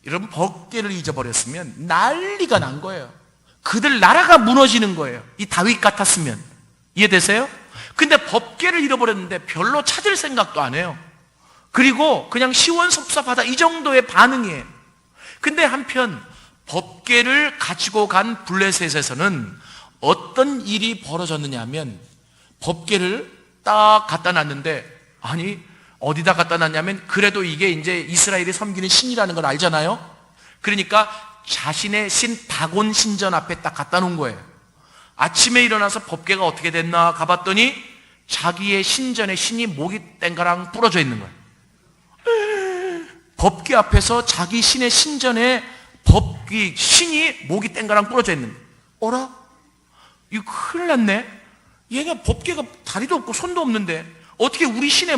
여러분 법궤를 잊어버렸으면 난리가 난 거예요. 그들 나라가 무너지는 거예요. 이 다윗 같았으면. 이해되세요? 근데 법궤를 잃어버렸는데 별로 찾을 생각도 안 해요. 그리고 그냥 시원섭섭하다, 이 정도의 반응이에요. 근데 한편 법궤를 가지고 간 블레셋에서는 어떤 일이 벌어졌느냐 하면, 법궤를 딱 갖다 놨는데, 어디다 갖다 놨냐면, 그래도 이게 이제 이스라엘이 섬기는 신이라는 걸 알잖아요. 그러니까 자신의 신 다곤 신전 앞에 딱 갖다 놓은 거예요. 아침에 일어나서 법궤가 어떻게 됐나 가봤더니 자기의 신전에 신이 목이 땡가랑 부러져 있는 거예요. 법궤 앞에서 자기 신의 신전에 신이 목이 땡가랑 부러져 있는 거예요. 어라? 이거 큰일 났네. 얘가 법궤가 다리도 없고 손도 없는데 어떻게 우리 신의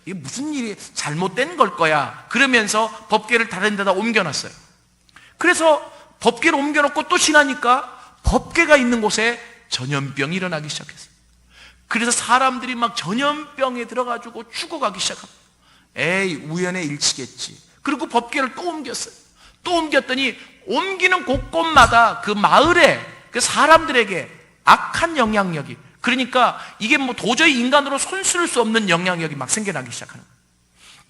이게 무슨 일이 잘못된 걸 거야. 그러면서 법궤를 다른 데다 옮겨놨어요. 그래서 법궤를 옮겨놓고 또 지나니까 법궤가 있는 곳에 전염병이 일어나기 시작했어요. 그래서 사람들이 막 전염병에 들어가지고 죽어가기 시작합니다. 우연의 일치겠지. 그리고 법궤를 또 옮겼어요. 또 옮겼더니 옮기는 곳곳마다 그 마을에 그 사람들에게 악한 영향력이, 그러니까 이게 뭐 도저히 인간으로 손쓸 수 없는 영향력이 막 생겨나기 시작하는 거예요.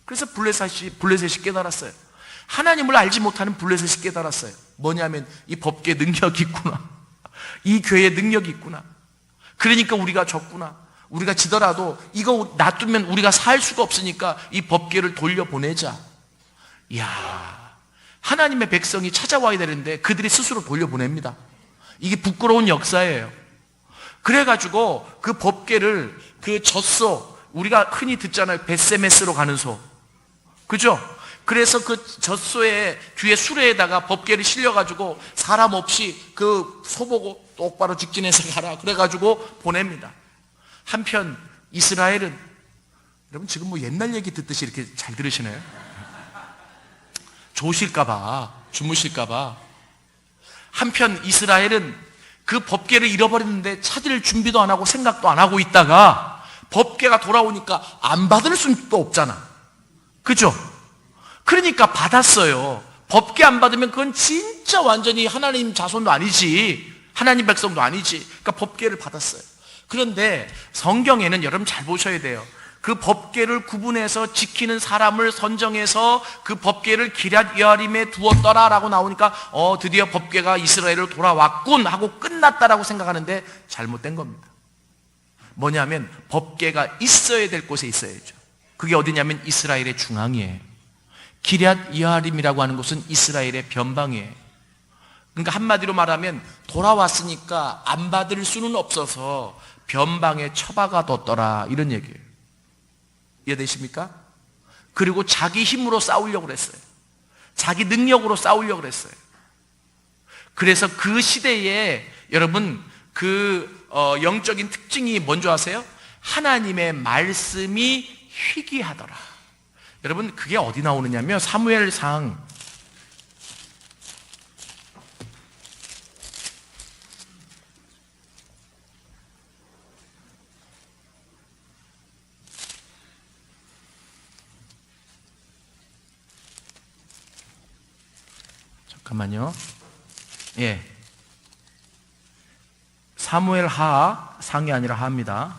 그래서 블레셋이 깨달았어요. 하나님을 알지 못하는 블레셋이 깨달았어요. 뭐냐면 이 법계에 능력이 있구나, 이 교회에 능력이 있구나, 그러니까 우리가 졌구나, 우리가 지더라도 이거 놔두면 우리가 살 수가 없으니까 이 법계를 돌려보내자. 이야, 하나님의 백성이 찾아와야 되는데 그들이 스스로 돌려보냅니다. 이게 부끄러운 역사예요. 그래가지고 그 법계를, 그 젖소, 우리가 흔히 듣잖아요. 벳세메스로 가는 소, 그죠? 그래서 그 젖소의 뒤에 수레에다가 법계를 실려가지고 사람 없이 그 소 보고 똑바로 직진해서 가라 그래가지고 보냅니다. 한편 이스라엘은, 여러분 지금 뭐 옛날 얘기 듣듯이 이렇게 잘 들으시나요? 좋으실까봐, 주무실까봐. 한편 이스라엘은 그 법궤를 잃어버렸는데 찾을 준비도 안 하고 생각도 안 하고 있다가 법궤가 돌아오니까 안 받을 수도 없잖아, 그죠? 그러니까 받았어요. 법궤 안 받으면 그건 진짜 완전히 하나님 자손도 아니지, 하나님 백성도 아니지. 그러니까 법궤를 받았어요. 그런데 성경에는 여러분 잘 보셔야 돼요. 그 법궤를 구분해서 지키는 사람을 선정해서 그 법궤를 기럇 여아림에 두었더라라고 나오니까 드디어 법궤가 이스라엘로 돌아왔군 하고 끝났다라고 생각하는데 잘못된 겁니다. 뭐냐면 법궤가 있어야 될 곳에 있어야죠. 그게 어디냐면 이스라엘의 중앙이에요. 기럇 여아림이라고 하는 곳은 이스라엘의 변방이에요. 그러니까 한마디로 말하면 돌아왔으니까 안 받을 수는 없어서 변방에 처박아 뒀더라, 이런 얘기예요. 이해되십니까? 그리고 자기 힘으로 싸우려고 그랬어요. 자기 능력으로 싸우려고 그랬어요. 그래서 그 시대에 여러분 그 영적인 특징이 뭔지 아세요? 하나님의 말씀이 희귀하더라. 여러분 그게 어디 나오느냐면 사무엘상 '사무엘 하' 상이 아니라 하입니다.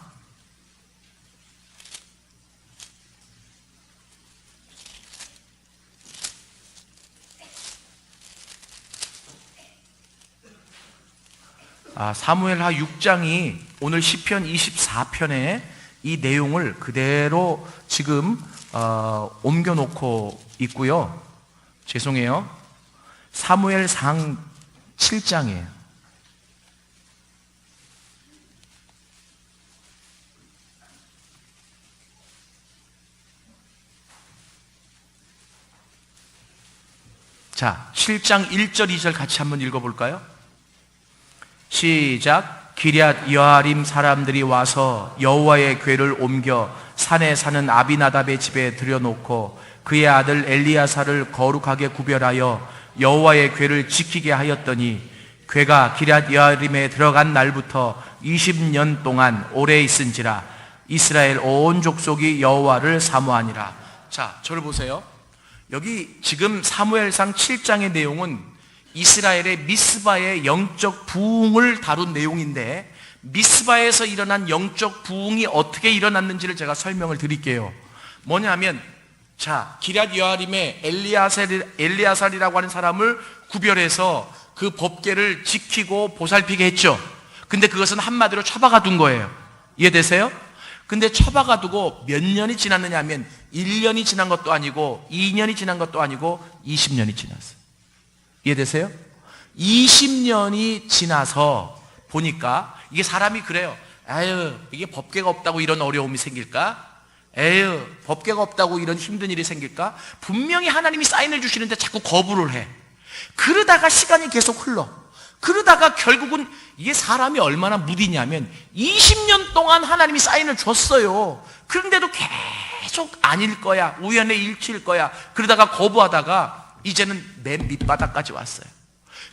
사무엘 하 6장이 오늘 시편 24편에 이 내용을 그대로 지금 옮겨놓고 있고요. 죄송해요. 사무엘상 7장이에요. 자, 7장 1절 2절 같이 한번 읽어볼까요? 시작. 기럇 여아림 사람들이 와서 여호와의 궤를 옮겨 산에 사는 아비나답의 집에 들여놓고 그의 아들 엘리야사를 거룩하게 구별하여 여호와의 궤를 지키게 하였더니 궤가 기럇 여아림에 들어간 날부터 20년 동안 오래 있은지라 이스라엘 온 족속이 여호와를 사모하니라. 자, 저를 보세요. 여기 지금 사무엘상 7장의 내용은 이스라엘의 미스바의 영적 부흥을 다룬 내용인데, 미스바에서 일어난 영적 부흥이 어떻게 일어났는지를 제가 설명을 드릴게요. 뭐냐면, 자, 기럇 여아림에 엘리야살이라고 하는 사람을 구별해서 그 법궤를 지키고 보살피게 했죠. 근데 그것은 한마디로 처박아 둔 거예요. 이해되세요? 근데 처박아 두고 몇 년이 지났느냐 하면 1년이 지난 것도 아니고 2년이 지난 것도 아니고 20년이 지났어요. 이해되세요? 20년이 지나서 보니까 이게 사람이 그래요. 아유, 이게 법궤가 없다고 이런 어려움이 생길까? 에휴, 법궤가 없다고 이런 힘든 일이 생길까? 분명히 하나님이 사인을 주시는데 자꾸 거부를 해. 그러다가 시간이 계속 흘러. 그러다가 결국은 이게 사람이 얼마나 무디냐면 20년 동안 하나님이 사인을 줬어요. 그런데도 계속 아닐 거야, 우연의 일치일 거야. 그러다가 거부하다가 이제는 맨 밑바닥까지 왔어요.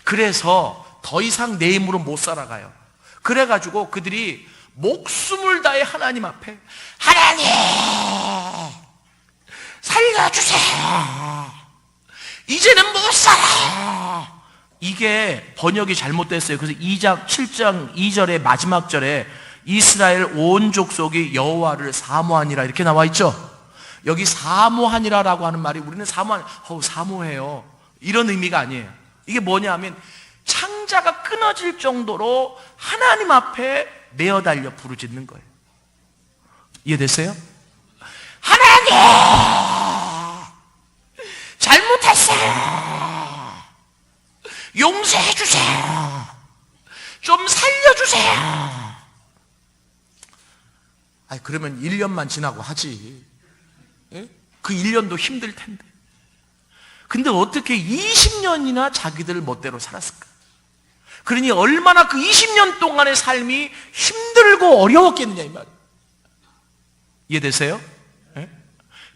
그래서 더 이상 내 힘으로 못 살아가요. 그래가지고 그들이 목숨을 다해 하나님 앞에 하나님 살려주세요. 이제는 못 살아. 이게 번역이 잘못됐어요. 그래서 2장 7장 2절의 마지막 절에 이스라엘 온 족속이 여호와를 사모하니라 이렇게 나와 있죠. 여기 사모하니라라고 하는 말이 우리는 사모해요 이런 의미가 아니에요. 이게 뭐냐 하면 창자가 끊어질 정도로 하나님 앞에 매어 달려 부르짖는 거예요. 이해됐어요? 하나님 잘못했어요. 용서해 주세요. 좀 살려주세요. 아니 그러면 1년만 지나고 하지. 예? 그 1년도 힘들 텐데. 근데 어떻게 20년이나 자기들 멋대로 살았을까? 그러니 얼마나 그 20년 동안의 삶이 힘들고 어려웠겠느냐 이 말이에요. 이해되세요? 예?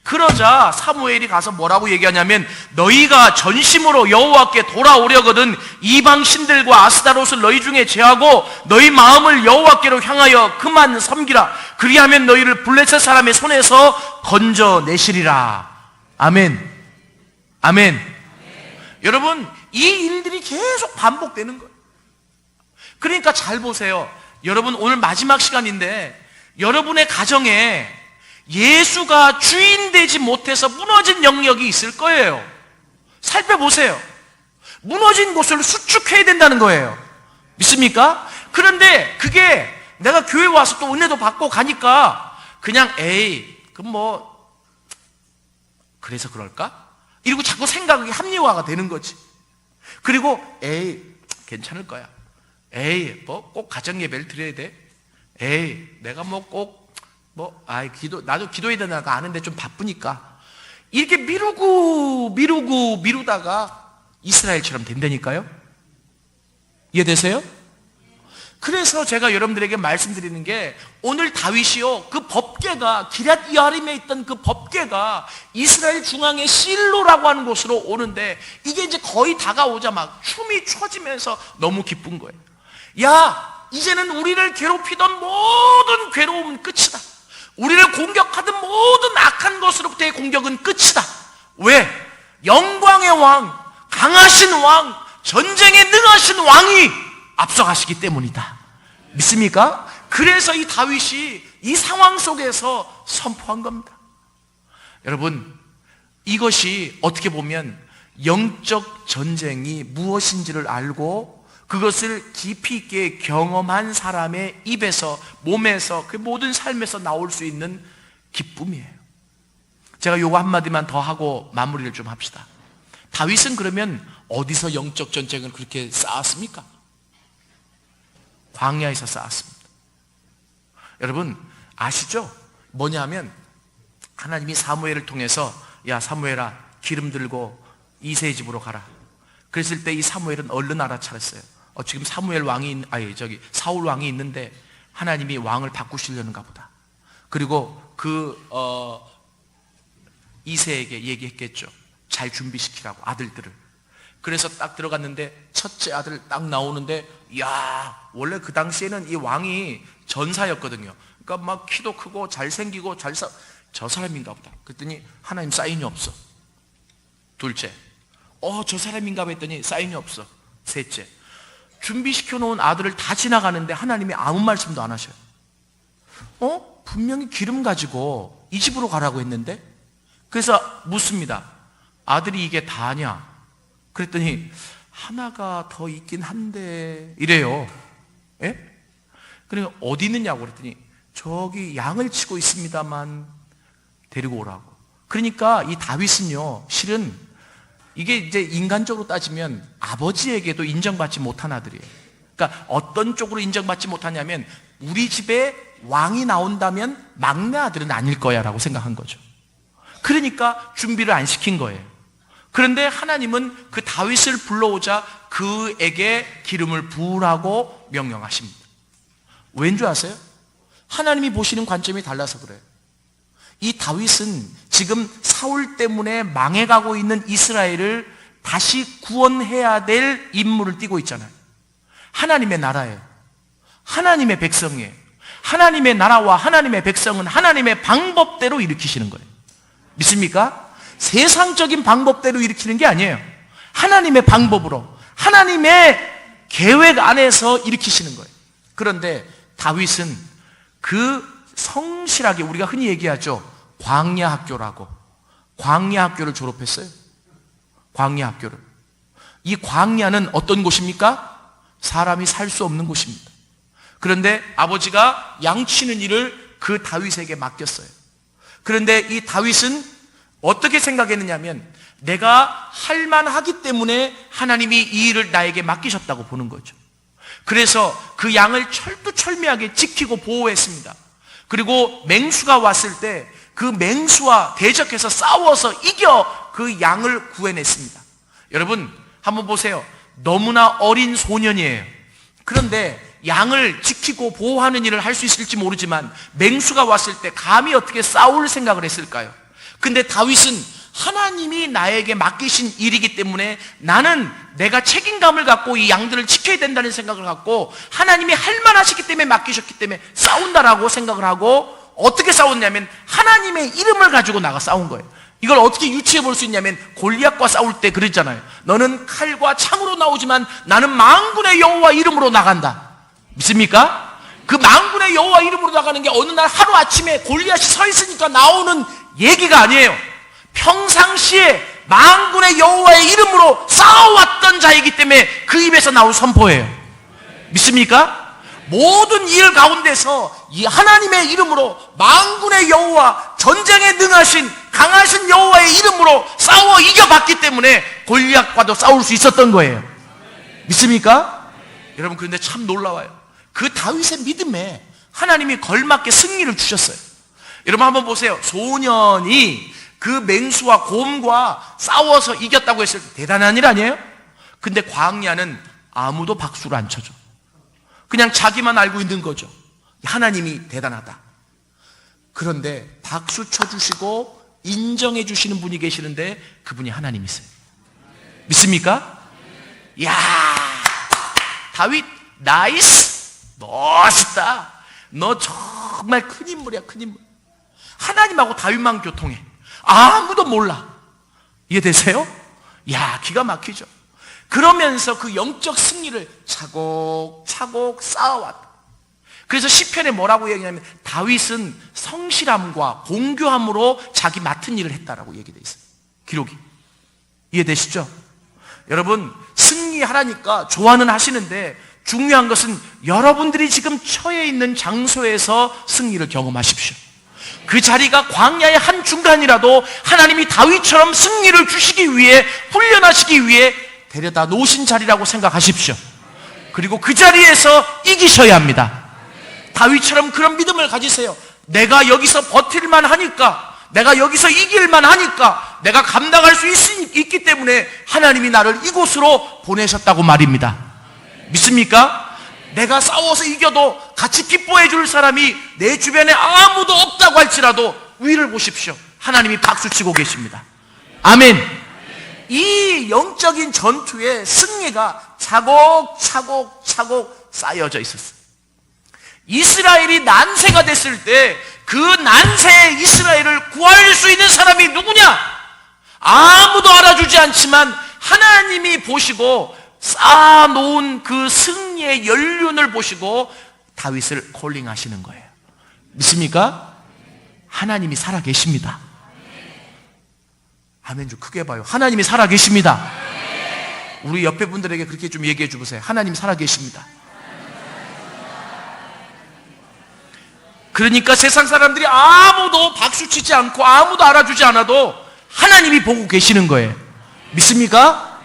그러자 사무엘이 가서 뭐라고 얘기하냐면 너희가 전심으로 여호와께 돌아오려거든 이방 신들과 아스타롯을 너희 중에 제하고 너희 마음을 여호와께로 향하여 그만 섬기라. 그리하면 너희를 블레셋 사람의 손에서 건져내시리라. 아멘. 아멘. 여러분 이 일들이 계속 반복되는 거예요. 그러니까 잘 보세요. 여러분 오늘 마지막 시간인데 여러분의 가정에 예수가 주인 되지 못해서 무너진 영역이 있을 거예요. 살펴보세요. 무너진 곳을 수축해야 된다는 거예요. 믿습니까? 그런데 그게 내가 교회 와서 또 은혜도 받고 가니까 그냥 그럼 뭐 그래서 그럴까? 이러고 자꾸 생각이 합리화가 되는 거지. 그리고 괜찮을 거야. 뭐 꼭 가정 예배를 드려야 돼. 내가 뭐 꼭 나도 기도해야 된다고 아는데 좀 바쁘니까. 이렇게 미루다가 이스라엘처럼 된다니까요. 이해되세요? 그래서 제가 여러분들에게 말씀드리는 게 오늘 다윗이요 그 법궤가 기럇 여아림에 있던 그 법궤가 이스라엘 중앙의 실로라고 하는 곳으로 오는데 이게 이제 거의 다가오자 막 춤이 춰지면서 너무 기쁜 거예요. 야 이제는 우리를 괴롭히던 모든 괴로움은 끝이다. 우리를 공격하던 모든 악한 것으로부터의 공격은 끝이다. 왜? 영광의 왕, 강하신 왕, 전쟁에 능하신 왕이 앞서가시기 때문이다. 믿습니까? 그래서 이 다윗이 이 상황 속에서 선포한 겁니다. 여러분 이것이 어떻게 보면 영적 전쟁이 무엇인지를 알고 그것을 깊이 있게 경험한 사람의 입에서 몸에서 그 모든 삶에서 나올 수 있는 기쁨이에요. 제가 요거 한마디만 더 하고 마무리를 좀 합시다. 다윗은 그러면 어디서 영적 전쟁을 그렇게 쌓았습니까? 광야에서 쌓았습니다. 여러분 아시죠? 뭐냐 하면 하나님이 사무엘을 통해서 야 사무엘아 기름 들고 이새의 집으로 가라. 그랬을 때 이 사무엘은 얼른 알아차렸어요. 지금 사울 왕이 있는데 하나님이 왕을 바꾸시려는가 보다. 그리고 이새에게 얘기했겠죠. 잘 준비시키라고 아들들을. 그래서 딱 들어갔는데 첫째 아들 딱 나오는데 야 원래 그 당시에는 이 왕이 전사였거든요. 그러니까 막 키도 크고 잘생기고 저 사람인가 보다. 그랬더니 하나님 사인이 없어. 둘째 저 사람인가 봐 했더니 사인이 없어. 셋째 준비시켜 놓은 아들을 다 지나가는데 하나님이 아무 말씀도 안 하셔요. 분명히 기름 가지고 이 집으로 가라고 했는데. 그래서 묻습니다. 아들이 이게 다냐? 그랬더니 하나가 더 있긴 한데 이래요. 예? 그러니까 어디 있느냐고 그랬더니 저기 양을 치고 있습니다만 데리고 오라고. 그러니까 이 다윗은요 실은 이게 이제 인간적으로 따지면 아버지에게도 인정받지 못한 아들이에요. 그러니까 어떤 쪽으로 인정받지 못하냐면 우리 집에 왕이 나온다면 막내 아들은 아닐 거야 라고 생각한 거죠. 그러니까 준비를 안 시킨 거예요. 그런데 하나님은 그 다윗을 불러오자 그에게 기름을 부으라고 명령하십니다. 왠 줄 아세요? 하나님이 보시는 관점이 달라서 그래요. 이 다윗은 지금 사울 때문에 망해가고 있는 이스라엘을 다시 구원해야 될 임무를 띠고 있잖아요. 하나님의 나라예요. 하나님의 백성이에요. 하나님의 나라와 하나님의 백성은 하나님의 방법대로 일으키시는 거예요. 믿습니까? 세상적인 방법대로 일으키는 게 아니에요. 하나님의 방법으로, 하나님의 계획 안에서 일으키시는 거예요. 그런데 다윗은 그 성실하게, 우리가 흔히 얘기하죠, 광야 학교라고, 광야 학교를 졸업했어요. 광야 학교를. 이 광야는 어떤 곳입니까? 사람이 살 수 없는 곳입니다. 그런데 아버지가 양치는 일을 그 다윗에게 맡겼어요. 그런데 이 다윗은 어떻게 생각했느냐면, 내가 할 만하기 때문에 하나님이 이 일을 나에게 맡기셨다고 보는 거죠. 그래서 그 양을 철두철미하게 지키고 보호했습니다. 그리고 맹수가 왔을 때 그 맹수와 대적해서 싸워서 이겨 그 양을 구해냈습니다. 여러분 한번 보세요. 너무나 어린 소년이에요. 그런데 양을 지키고 보호하는 일을 할 수 있을지 모르지만 맹수가 왔을 때 감히 어떻게 싸울 생각을 했을까요? 근데 다윗은 하나님이 나에게 맡기신 일이기 때문에 나는 내가 책임감을 갖고 이 양들을 지켜야 된다는 생각을 갖고, 하나님이 할 만하시기 때문에 맡기셨기 때문에 싸운다라고 생각을 하고, 어떻게 싸웠냐면 하나님의 이름을 가지고 나가 싸운 거예요. 이걸 어떻게 유추해 볼 수 있냐면, 골리앗과 싸울 때 그랬잖아요. 너는 칼과 창으로 나오지만 나는 만군의 여호와 이름으로 나간다. 믿습니까? 그 만군의 여호와 이름으로 나가는 게 어느 날 하루아침에 골리앗이 서 있으니까 나오는 얘기가 아니에요. 평상시에 만군의 여호와의 이름으로 싸워왔던 자이기 때문에 그 입에서 나온 선포예요. 믿습니까? 모든 일 가운데서 이 하나님의 이름으로, 만군의 여호와, 전쟁에 능하신 강하신 여호와의 이름으로 싸워 이겨봤기 때문에 골리앗과도 싸울 수 있었던 거예요. 믿습니까? 여러분, 그런데 참 놀라워요. 그 다윗의 믿음에 하나님이 걸맞게 승리를 주셨어요. 여러분 한번 보세요. 소년이 그 맹수와 곰과 싸워서 이겼다고 했을 때 대단한 일 아니에요? 근데 광야는 아무도 박수를 안 쳐줘. 그냥 자기만 알고 있는 거죠. 하나님이 대단하다. 그런데 박수 쳐주시고 인정해 주시는 분이 계시는데 그분이 하나님이세요. 믿습니까? 이야, 다윗 나이스, 멋있다. 너 정말 큰 인물이야, 큰 인물. 하나님하고 다윗만 교통해. 아무도 몰라. 이해되세요? 야, 기가 막히죠. 그러면서 그 영적 승리를 차곡차곡 쌓아왔다. 그래서 시편에 뭐라고 얘기하냐면, 다윗은 성실함과 공교함으로 자기 맡은 일을 했다라고 얘기되어 있어요. 기록이. 이해되시죠? 여러분, 승리하라니까 좋아는 하시는데 중요한 것은 여러분들이 지금 처해 있는 장소에서 승리를 경험하십시오. 그 자리가 광야의 한 중간이라도 하나님이 다윗처럼 승리를 주시기 위해, 훈련하시기 위해 데려다 놓으신 자리라고 생각하십시오. 그리고 그 자리에서 이기셔야 합니다. 다윗처럼 그런 믿음을 가지세요. 내가 여기서 버틸만 하니까, 내가 여기서 이길만 하니까, 내가 감당할 수 있기 때문에 하나님이 나를 이곳으로 보내셨다고 말입니다. 믿습니까? 내가 싸워서 이겨도 같이 기뻐해 줄 사람이 내 주변에 아무도 없다고 할지라도 위를 보십시오. 하나님이 박수치고 계십니다. 아멘. 이 영적인 전투의 승리가 차곡차곡 쌓여져 있었어요. 이스라엘이 난세가 됐을 때 그 난세의 이스라엘을 구할 수 있는 사람이 누구냐? 아무도 알아주지 않지만 하나님이 보시고 쌓아놓은 그 승리의 연륜을 보시고 다윗을 콜링하시는 거예요. 믿습니까? 하나님이 살아계십니다. 아멘. 좀 크게 봐요. 하나님이 살아계십니다. 우리 옆에 분들에게 그렇게 좀 얘기해 주세요. 하나님 살아계십니다. 그러니까 세상 사람들이 아무도 박수치지 않고 아무도 알아주지 않아도 하나님이 보고 계시는 거예요. 믿습니까?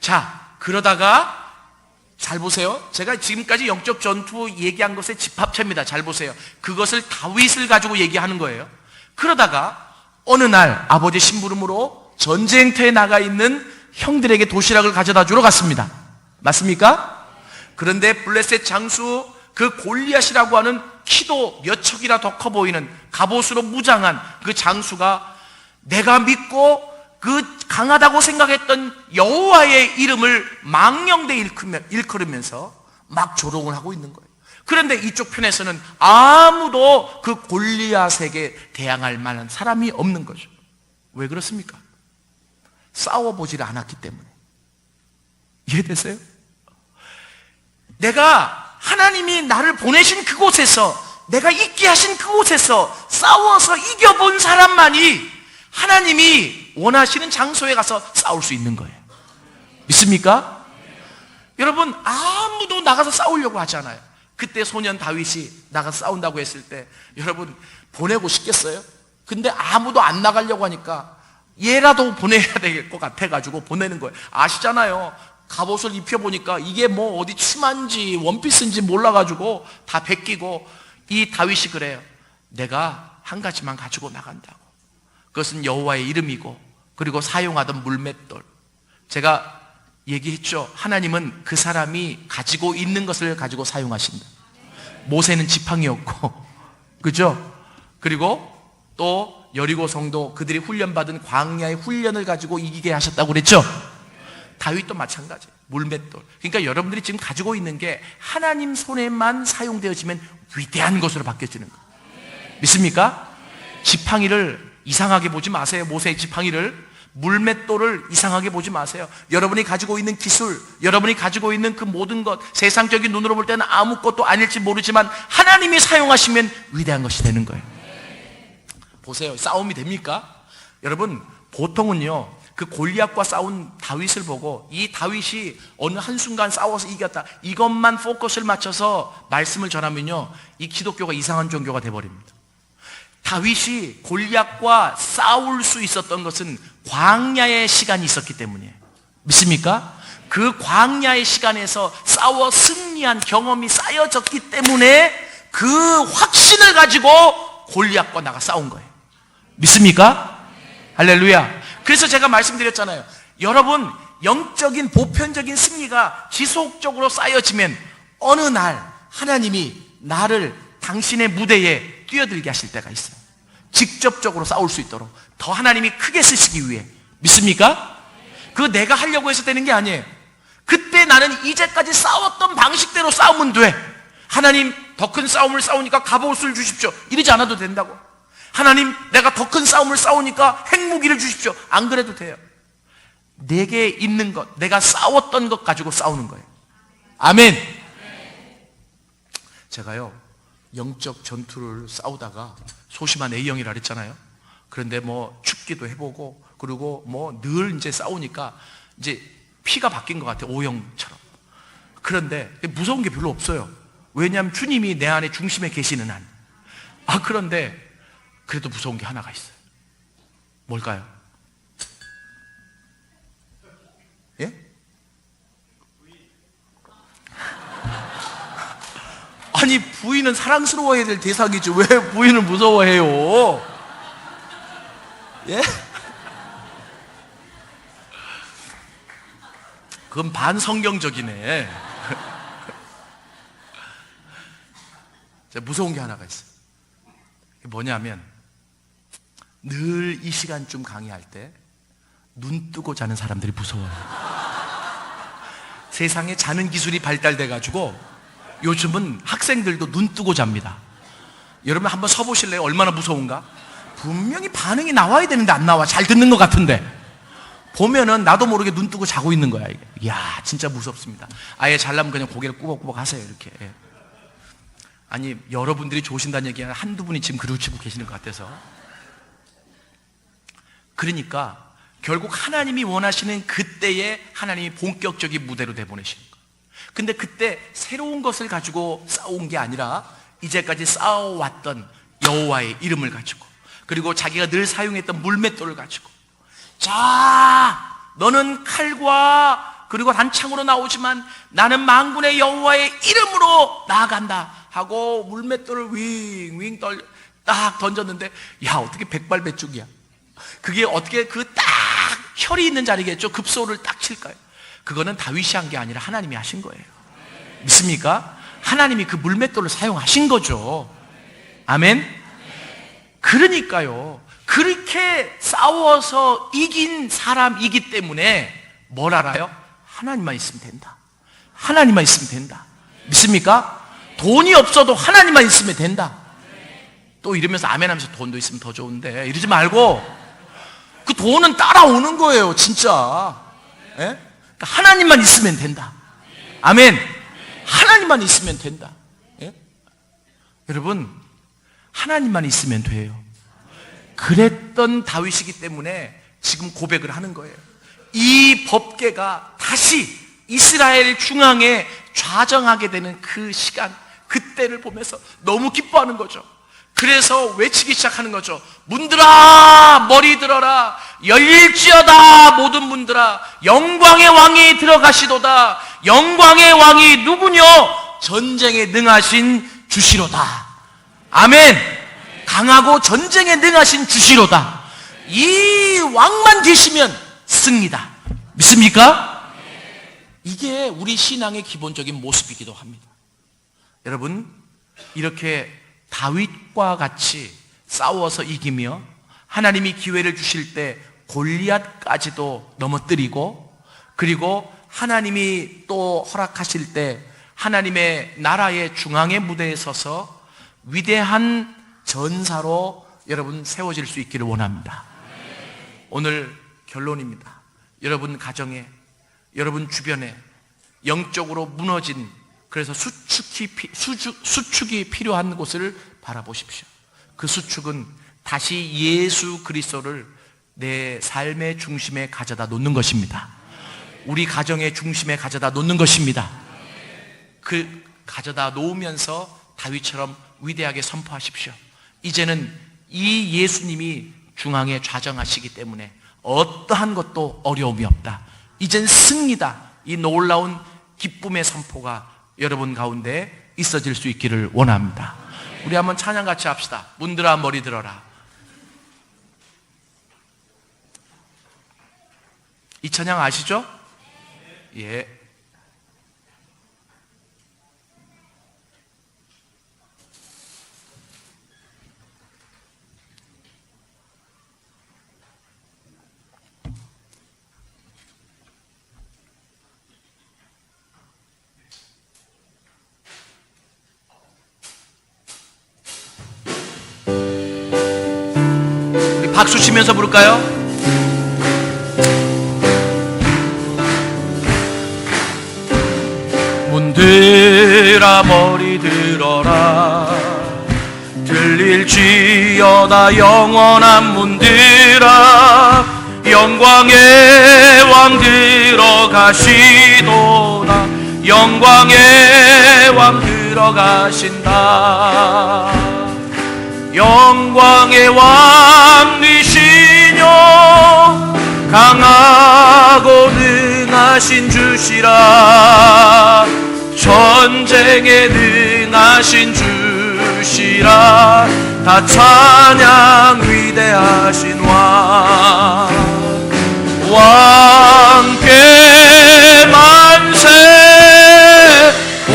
자, 그러다가 잘 보세요. 제가 지금까지 영적 전투 얘기한 것의 집합체입니다. 잘 보세요. 그것을 다윗을 가지고 얘기하는 거예요. 그러다가 어느 날 아버지 심부름으로 전쟁터에 나가 있는 형들에게 도시락을 가져다 주러 갔습니다. 맞습니까? 그런데 블레셋 장수 그 골리앗이라고 하는 키도 몇 척이나 더 커 보이는 갑옷으로 무장한 그 장수가 내가 믿고 그 강하다고 생각했던 여호와의 이름을 망령되 일컬으면서 막 조롱을 하고 있는 거예요. 그런데 이쪽 편에서는 아무도 그 골리앗에게 대항할 만한 사람이 없는 거죠. 왜 그렇습니까? 싸워보질 않았기 때문에. 이해되세요? 내가 하나님이 나를 보내신 그곳에서, 내가 있게 하신 그곳에서 싸워서 이겨본 사람만이 하나님이 원하시는 장소에 가서 싸울 수 있는 거예요. 믿습니까? 여러분, 아무도 나가서 싸우려고 하지 않아요. 그때 소년 다윗이 나가서 싸운다고 했을 때 여러분 보내고 싶겠어요? 근데 아무도 안 나가려고 하니까 얘라도 보내야 될 것 같아가지고 보내는 거예요. 아시잖아요. 갑옷을 입혀보니까 이게 뭐 어디 치마인지 원피스인지 몰라가지고 다 벗기고, 이 다윗이 그래요. 내가 한 가지만 가지고 나간다고. 그것은 여호와의 이름이고, 그리고 사용하던 물맷돌. 제가 얘기했죠. 하나님은 그 사람이 가지고 있는 것을 가지고 사용하신다. 모세는 지팡이였고, 그죠? 그리고 또 여리고 성도, 그들이 훈련받은 광야의 훈련을 가지고 이기게 하셨다고 그랬죠? 다윗도 마찬가지. 물맷돌. 그러니까 여러분들이 지금 가지고 있는 게 하나님 손에만 사용되어지면 위대한 것으로 바뀌어지는 거예요. 믿습니까? 지팡이를 이상하게 보지 마세요. 모세의 지팡이를, 물맷돌을 이상하게 보지 마세요. 여러분이 가지고 있는 기술, 여러분이 가지고 있는 그 모든 것, 세상적인 눈으로 볼 때는 아무것도 아닐지 모르지만 하나님이 사용하시면 위대한 것이 되는 거예요. 보세요. 싸움이 됩니까? 여러분, 보통은요, 그 골리앗과 싸운 다윗을 보고 이 다윗이 어느 한순간 싸워서 이겼다, 이것만 포커스를 맞춰서 말씀을 전하면요, 이 기독교가 이상한 종교가 돼버립니다. 다윗이 골리앗과 싸울 수 있었던 것은 광야의 시간이 있었기 때문이에요. 믿습니까? 그 광야의 시간에서 싸워 승리한 경험이 쌓여졌기 때문에 그 확신을 가지고 골리앗과 나가 싸운 거예요. 믿습니까? 할렐루야. 그래서 제가 말씀드렸잖아요. 여러분, 영적인 보편적인 승리가 지속적으로 쌓여지면 어느 날 하나님이 나를 당신의 무대에 뛰어들게 하실 때가 있어요. 직접적으로 싸울 수 있도록 더 하나님이 크게 쓰시기 위해. 믿습니까? 그거 내가 하려고 해서 되는 게 아니에요. 그때 나는 이제까지 싸웠던 방식대로 싸우면 돼. 하나님, 더 큰 싸움을 싸우니까 갑옷을 주십시오, 이러지 않아도 된다고. 하나님, 내가 더 큰 싸움을 싸우니까 핵무기를 주십시오, 안 그래도 돼요. 내게 있는 것, 내가 싸웠던 것 가지고 싸우는 거예요. 아멘. 제가요, 영적 전투를 싸우다가 소심한 A형이라 그랬잖아요. 그런데 뭐 춥기도 해보고, 그리고 뭐 늘 이제 싸우니까 이제 피가 바뀐 것 같아요. O형처럼. 그런데 무서운 게 별로 없어요. 왜냐하면 주님이 내 안에 중심에 계시는 한. 그런데 그래도 무서운 게 하나가 있어요. 뭘까요? 예? 아니, 부인은 사랑스러워해야 될 대상이지 왜 부인을 무서워해요? 예? 그건 반성경적이네. 무서운 게 하나가 있어요. 뭐냐면, 늘 이 시간쯤 강의할 때 눈 뜨고 자는 사람들이 무서워요. 세상에 자는 기술이 발달돼가지고 요즘은 학생들도 눈 뜨고 잡니다. 여러분 한번 서보실래요? 얼마나 무서운가? 분명히 반응이 나와야 되는데 안 나와. 잘 듣는 것 같은데 보면은 나도 모르게 눈 뜨고 자고 있는 거야. 이게. 이야, 진짜 무섭습니다. 아예 잘나면 그냥 고개를 꾸벅꾸벅 하세요, 이렇게. 아니, 여러분들이 좋으신다는 얘기는 한두 분이 지금 그르치고 계시는 것 같아서. 그러니까 결국 하나님이 원하시는 그때에 하나님이 본격적인 무대로 내보내시는 거예요. 근데 그때 새로운 것을 가지고 싸운 게 아니라 이제까지 싸워왔던 여호와의 이름을 가지고, 그리고 자기가 늘 사용했던 물맷돌을 가지고, 자, 너는 칼과 그리고 단창으로 나오지만 나는 만군의 여호와의 이름으로 나아간다 하고 물맷돌을 윙윙 딱 던졌는데, 야, 어떻게 백발백중이야. 그게 어떻게 그 딱 혈이 있는 자리겠죠. 급소를 딱 칠까요? 그거는 다윗이 한 게 아니라 하나님이 하신 거예요. 믿습니까? 하나님이 그 물맷돌을 사용하신 거죠. 아멘? 그러니까요, 그렇게 싸워서 이긴 사람이기 때문에 뭘 알아요? 하나님만 있으면 된다. 하나님만 있으면 된다. 믿습니까? 돈이 없어도 하나님만 있으면 된다. 또 이러면서 아멘 하면서 돈도 있으면 더 좋은데 이러지 말고 그 돈은 따라오는 거예요, 진짜. 예? 그러니까 하나님만 있으면 된다. 아멘. 하나님만 있으면 된다. 예? 여러분, 하나님만 있으면 돼요. 그랬던 다윗이기 때문에 지금 고백을 하는 거예요. 이 법궤가 다시 이스라엘 중앙에 좌정하게 되는 그 시간, 그때를 보면서 너무 기뻐하는 거죠. 그래서 외치기 시작하는 거죠. 문들아 머리 들어라, 열릴지어다 모든 문들아, 영광의 왕이 들어가시도다. 영광의 왕이 누구뇨? 전쟁에 능하신 주시로다. 아멘. 강하고 전쟁에 능하신 주시로다. 이 왕만 계시면 승리다. 믿습니까? 이게 우리 신앙의 기본적인 모습이기도 합니다. 여러분, 이렇게 다윗과 같이 싸워서 이기며 하나님이 기회를 주실 때 골리앗까지도 넘어뜨리고, 그리고 하나님이 또 허락하실 때 하나님의 나라의 중앙의 무대에 서서 위대한 전사로 여러분 세워질 수 있기를 원합니다. 오늘 결론입니다. 여러분 가정에, 여러분 주변에 영적으로 무너진, 그래서 수축이 필요한 곳을 바라보십시오. 그 수축은 다시 예수 그리스도를 내 삶의 중심에 가져다 놓는 것입니다. 우리 가정의 중심에 가져다 놓는 것입니다. 그 가져다 놓으면서 다윗처럼 위대하게 선포하십시오. 이제는 이 예수님이 중앙에 좌정하시기 때문에 어떠한 것도 어려움이 없다. 이젠 승리다. 이 놀라운 기쁨의 선포가 여러분 가운데 있어질 수 있기를 원합니다. 우리 한번 찬양 같이 합시다. 문들아 머리 들어라. 이 찬양 아시죠? 예. 우리 박수 치면서 부를까요? 문들아 머리 들어라, 들릴지어다 영원한 문들아, 영광의 왕 들어가시도다. 영광의 왕 들어가신다. 영광의 왕이시뇨, 강하고 능하신 주시라. 전쟁에 능하신 주시라. 다 찬양 위대하신 왕. 왕께 만세,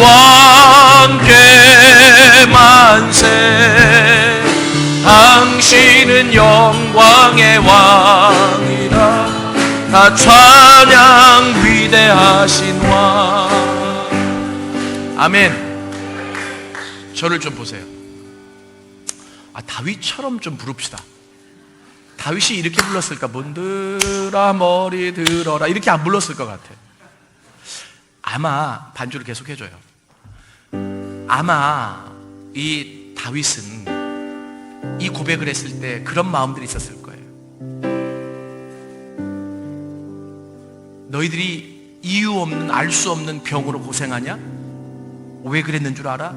왕께 만세. 당신은 영광의 왕이라. 다 찬양 위대하신 왕. 아멘. 저를 좀 보세요. 다윗처럼 좀 부릅시다. 다윗이 이렇게 불렀을까? 문들아 머리 들어라, 이렇게 안 불렀을 것 같아. 아마 반주를 계속 해줘요. 아마 이 다윗은 이 고백을 했을 때 그런 마음들이 있었을 거예요. 너희들이 이유 없는, 알 수 없는 병으로 고생하냐? 왜 그랬는 줄 알아?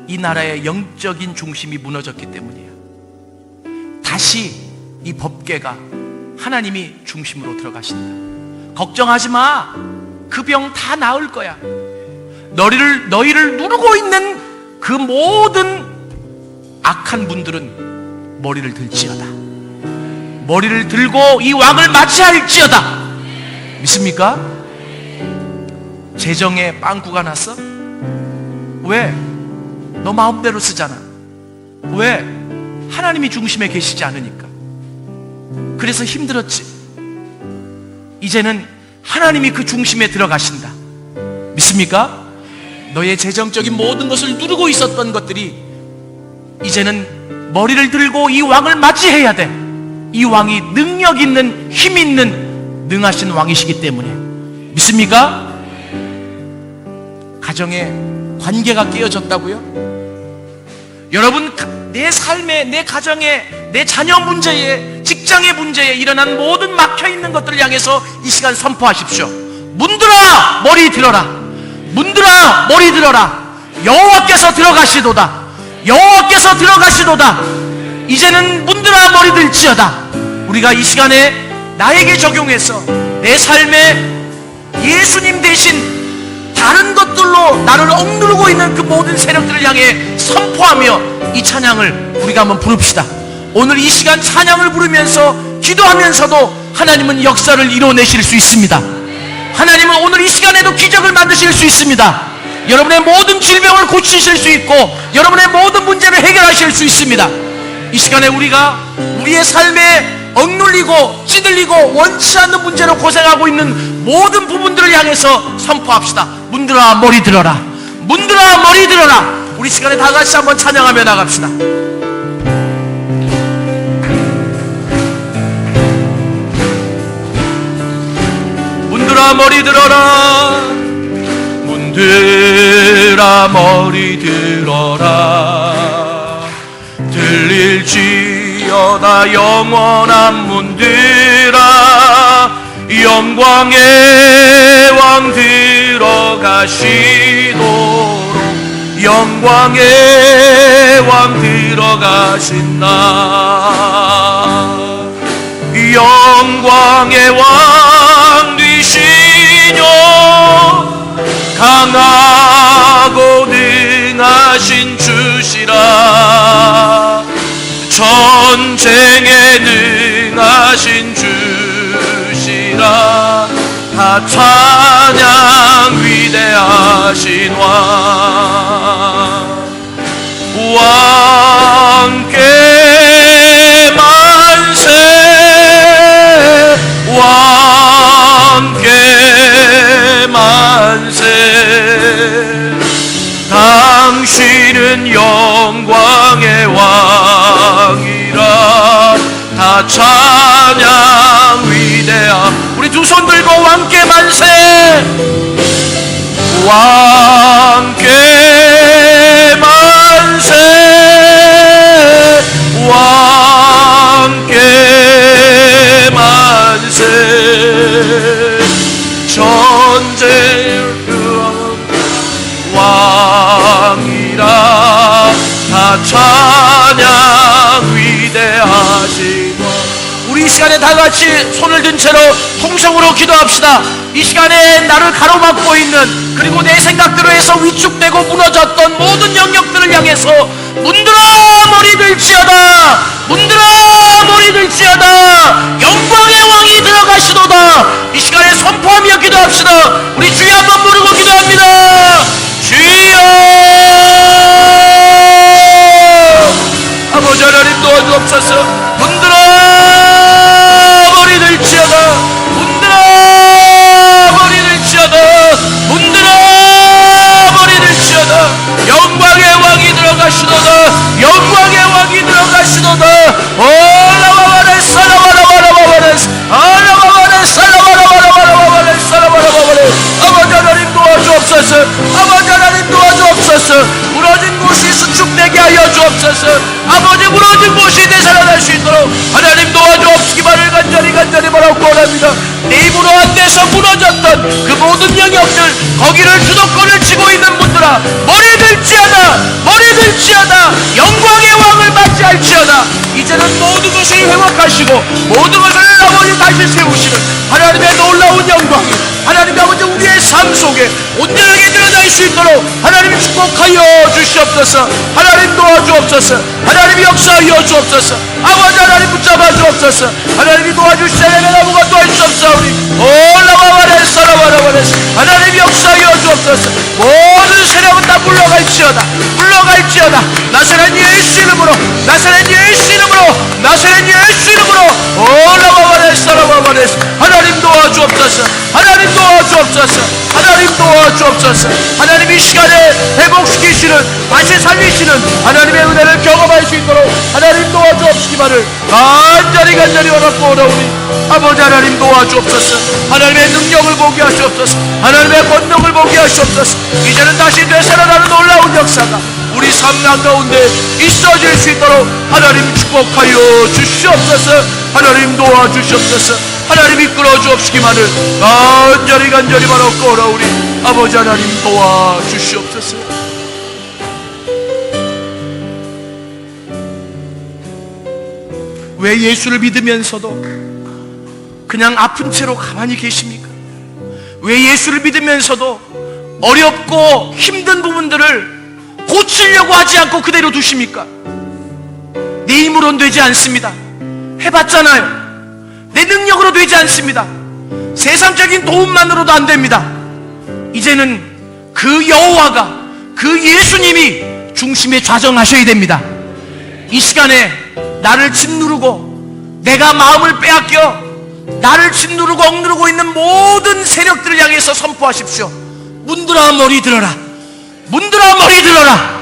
이 나라의 영적인 중심이 무너졌기 때문이야. 다시 이 법궤가 하나님이 중심으로 들어가신다. 걱정하지 마. 그 병 다 나을 거야. 너희를 누르고 있는 그 모든 악한 분들은 머리를 들지어다. 머리를 들고 이 왕을 맞이할지어다. 믿습니까? 재정에 빵꾸가 났어? 왜? 너 마음대로 쓰잖아. 왜? 하나님이 중심에 계시지 않으니까. 그래서 힘들었지. 이제는 하나님이 그 중심에 들어가신다. 믿습니까? 너의 재정적인 모든 것을 누르고 있었던 것들이 이제는 머리를 들고 이 왕을 맞이해야 돼. 이 왕이 능력 있는, 힘 있는, 능하신 왕이시기 때문에. 믿습니까? 가정에 관계가 깨어졌다고요? 여러분, 내 삶에, 내 가정에, 내 자녀 문제에, 직장의 문제에 일어난 모든 막혀있는 것들을 향해서 이 시간 선포하십시오. 문들아 머리 들어라. 문들아 머리 들어라. 여호와께서 들어가시도다. 여호와께서 들어가시도다. 이제는 문들아 머리 들지어다. 우리가 이 시간에 나에게 적용해서 내 삶에 예수님 대신 다른 것들로 나를 억누르고 있는 그 모든 세력들을 향해 선포하며 이 찬양을 우리가 한번 부릅시다. 오늘 이 시간 찬양을 부르면서 기도하면서도 하나님은 역사를 이루어내실 수 있습니다. 하나님은 오늘 이 시간에도 기적을 만드실 수 있습니다. 여러분의 모든 질병을 고치실 수 있고 여러분의 모든 문제를 해결하실 수 있습니다. 이 시간에 우리가 우리의 삶에 억눌리고 찌들리고 원치 않는 문제로 고생하고 있는 모든 부분들을 향해서 선포합시다. 문들아 머리 들어라. 문들아 머리 들어라. 우리 시간에 다 같이 한번 찬양하며 나갑시다. 문들아 머리 들어라. 문들아 머리 들어라. 들릴지어다 영원한 문들아. 영광의 왕 들어가시도록. 영광의 왕 들어가신 날. 영광의 왕 되시뇨. 강하고 능하신 주시라. 전쟁에 능하신 주시라. 다 찬양 위대하신 왕. 왕께 만세. 왕께 만세. 당신은 영광의 왕이라. 다 찬양 위대하. 우리 두 손 들고 왕께 만세. 왕께 만세. 왕께 만세. 전쟁 왕이라. 다 찬양 위대하신 왕. 우리 이 시간에 다 같이 손을 든 채로 통성으로 기도합시다. 이 시간에 나를 가로막고 있는, 그리고 내 생각대로 해서 위축되고 무너졌던 모든 영역들을 향해서 문들아 머리 들지어다. 문들아 머리 들지어다. 영광의 왕이 들어가시도다. 이 시간에 선포하며 기도합시다. 우리 주여 한번 부르고 기도합니다. 주여. 아버지 하나님 도와주옵소서. 문들아 머리 들지어다. 문들아 머리 들지어다. 문들아 머리 들지어다. 영광의 왕이 들어가시도다. 영광의 왕이 들어가시도다. 올라와바레 살라바라바라바레 알라바바레 살라바라바라바레 살라바라바레. 아버지 하나님 도와주옵소서. 아버지 하나님 도와주옵소서. 무너진 곳이 수축되게 하여 주옵소서. 아버지 무너진 곳이 되살아날 수 있도록 하나님 도와주옵시기만을 간절히 바라고 원합니다. 내 힘으로 안 돼서 무너졌던 그 모든 영역들, 거기를 주도권을 쥐고 있는 분들아 머리 들지어다. 머리 들지어다. 영광의 왕을 맞이할지어다. 이제는 모든 것을 회복하시고 모든 것을 아버지 다시 세우시는 하나님의 놀라운 영광이 하나님 아버지 우리의 삶 속에 온전하게 드러날 수 있도록 하나님이 축복하여 주시옵소서. 하나님 도와주옵소서. 하나님이 역사하여 주옵소서. 아버지 하나님 붙잡아 주옵소서. 하나님이 도와주시려면 아무것도 할 수 없사오니 올라와바레 살아바라바레. 하나님이 역사하여 주옵소서. 모든 세력은 다 물러갈지어다. 물러갈지어다. 나사렛 예수 이름으로, 나사렛 예수 이름으로, 나사렛 예수 이름으로 올라와바레 살아바라바레. 하나님 도와주 도와주옵소서. 하나님 도와주옵소서. 하나님 도와주옵소서. 하나님 이 시간에 회복시키시는, 다시 살리시는 하나님의 은혜를 경험할 수 있도록 하나님 도와주옵시기만을 간절히 원하고 오라오니 아버지 하나님 도와주옵소서. 하나님의 능력을 보게 하시옵소서. 하나님의 권능을 보게 하시옵소서. 이제는 다시 되살아나는 놀라운 역사가 우리 삶 가운데 있어질 수 있도록 하나님 축복하여 주시옵소서. 하나님 도와주시옵소서. 하나님 이끌어 주옵시기만을 간절히 바라고 오라오니 아버지 하나님 도와주시옵소서. 왜 예수를 믿으면서도 그냥 아픈 채로 가만히 계십니까? 왜 예수를 믿으면서도 어렵고 힘든 부분들을 고치려고 하지 않고 그대로 두십니까? 내 힘으로는 되지 않습니다. 해봤잖아요. 내 능력으로 되지 않습니다. 세상적인 도움만으로도 안 됩니다. 이제는 그 여호와가, 그 예수님이 중심에 좌정하셔야 됩니다. 이 시간에 나를 짓누르고 내가 마음을 빼앗겨 나를 짓누르고 억누르고 있는 모든 세력들을 향해서 선포하십시오. 문들아 머리 들어라. 문들아 머리 들어라.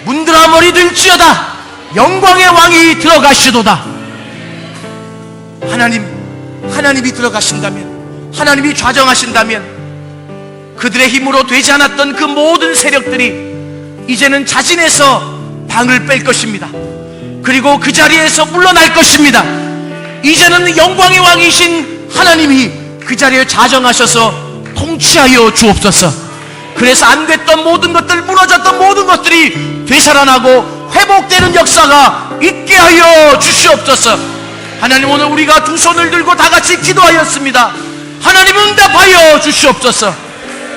문들아 머리 들지어다. 영광의 왕이 들어가시도다. 하나님이 들어가신다면, 하나님이 좌정하신다면 그들의 힘으로 되지 않았던 그 모든 세력들이 이제는 자진해서 방을 뺄 것입니다. 그리고 그 자리에서 물러날 것입니다. 이제는 영광의 왕이신 하나님이 그 자리에 좌정하셔서 통치하여 주옵소서. 그래서 안 됐던 모든 것들, 무너졌던 모든 것들이 되살아나고 회복되는 역사가 있게 하여 주시옵소서. 하나님, 오늘 우리가 두 손을 들고 다 같이 기도하였습니다. 하나님 응답하여 주시옵소서.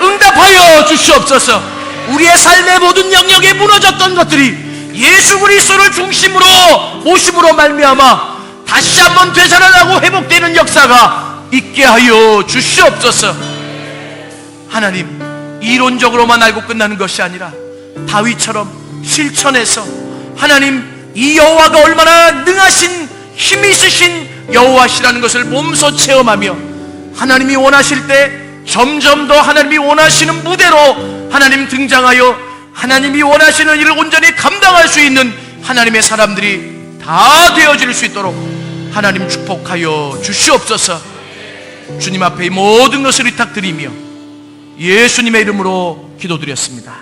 응답하여 주시옵소서. 우리의 삶의 모든 영역에 무너졌던 것들이 예수 그리스도를 중심으로 모심으로 말미암아 다시 한번 되살아나고 회복되는 역사가 있게 하여 주시옵소서. 하나님, 이론적으로만 알고 끝나는 것이 아니라 다윗처럼 실천해서 하나님, 이 여호와가 얼마나 능하신, 힘이 있으신 여호와시라는 것을 몸소 체험하며 하나님이 원하실 때 점점 더 하나님이 원하시는 무대로 하나님 등장하여 하나님이 원하시는 일을 온전히 감당할 수 있는 하나님의 사람들이 다 되어질 수 있도록 하나님 축복하여 주시옵소서. 주님 앞에 이 모든 것을 의탁드리며 예수님의 이름으로 기도드렸습니다.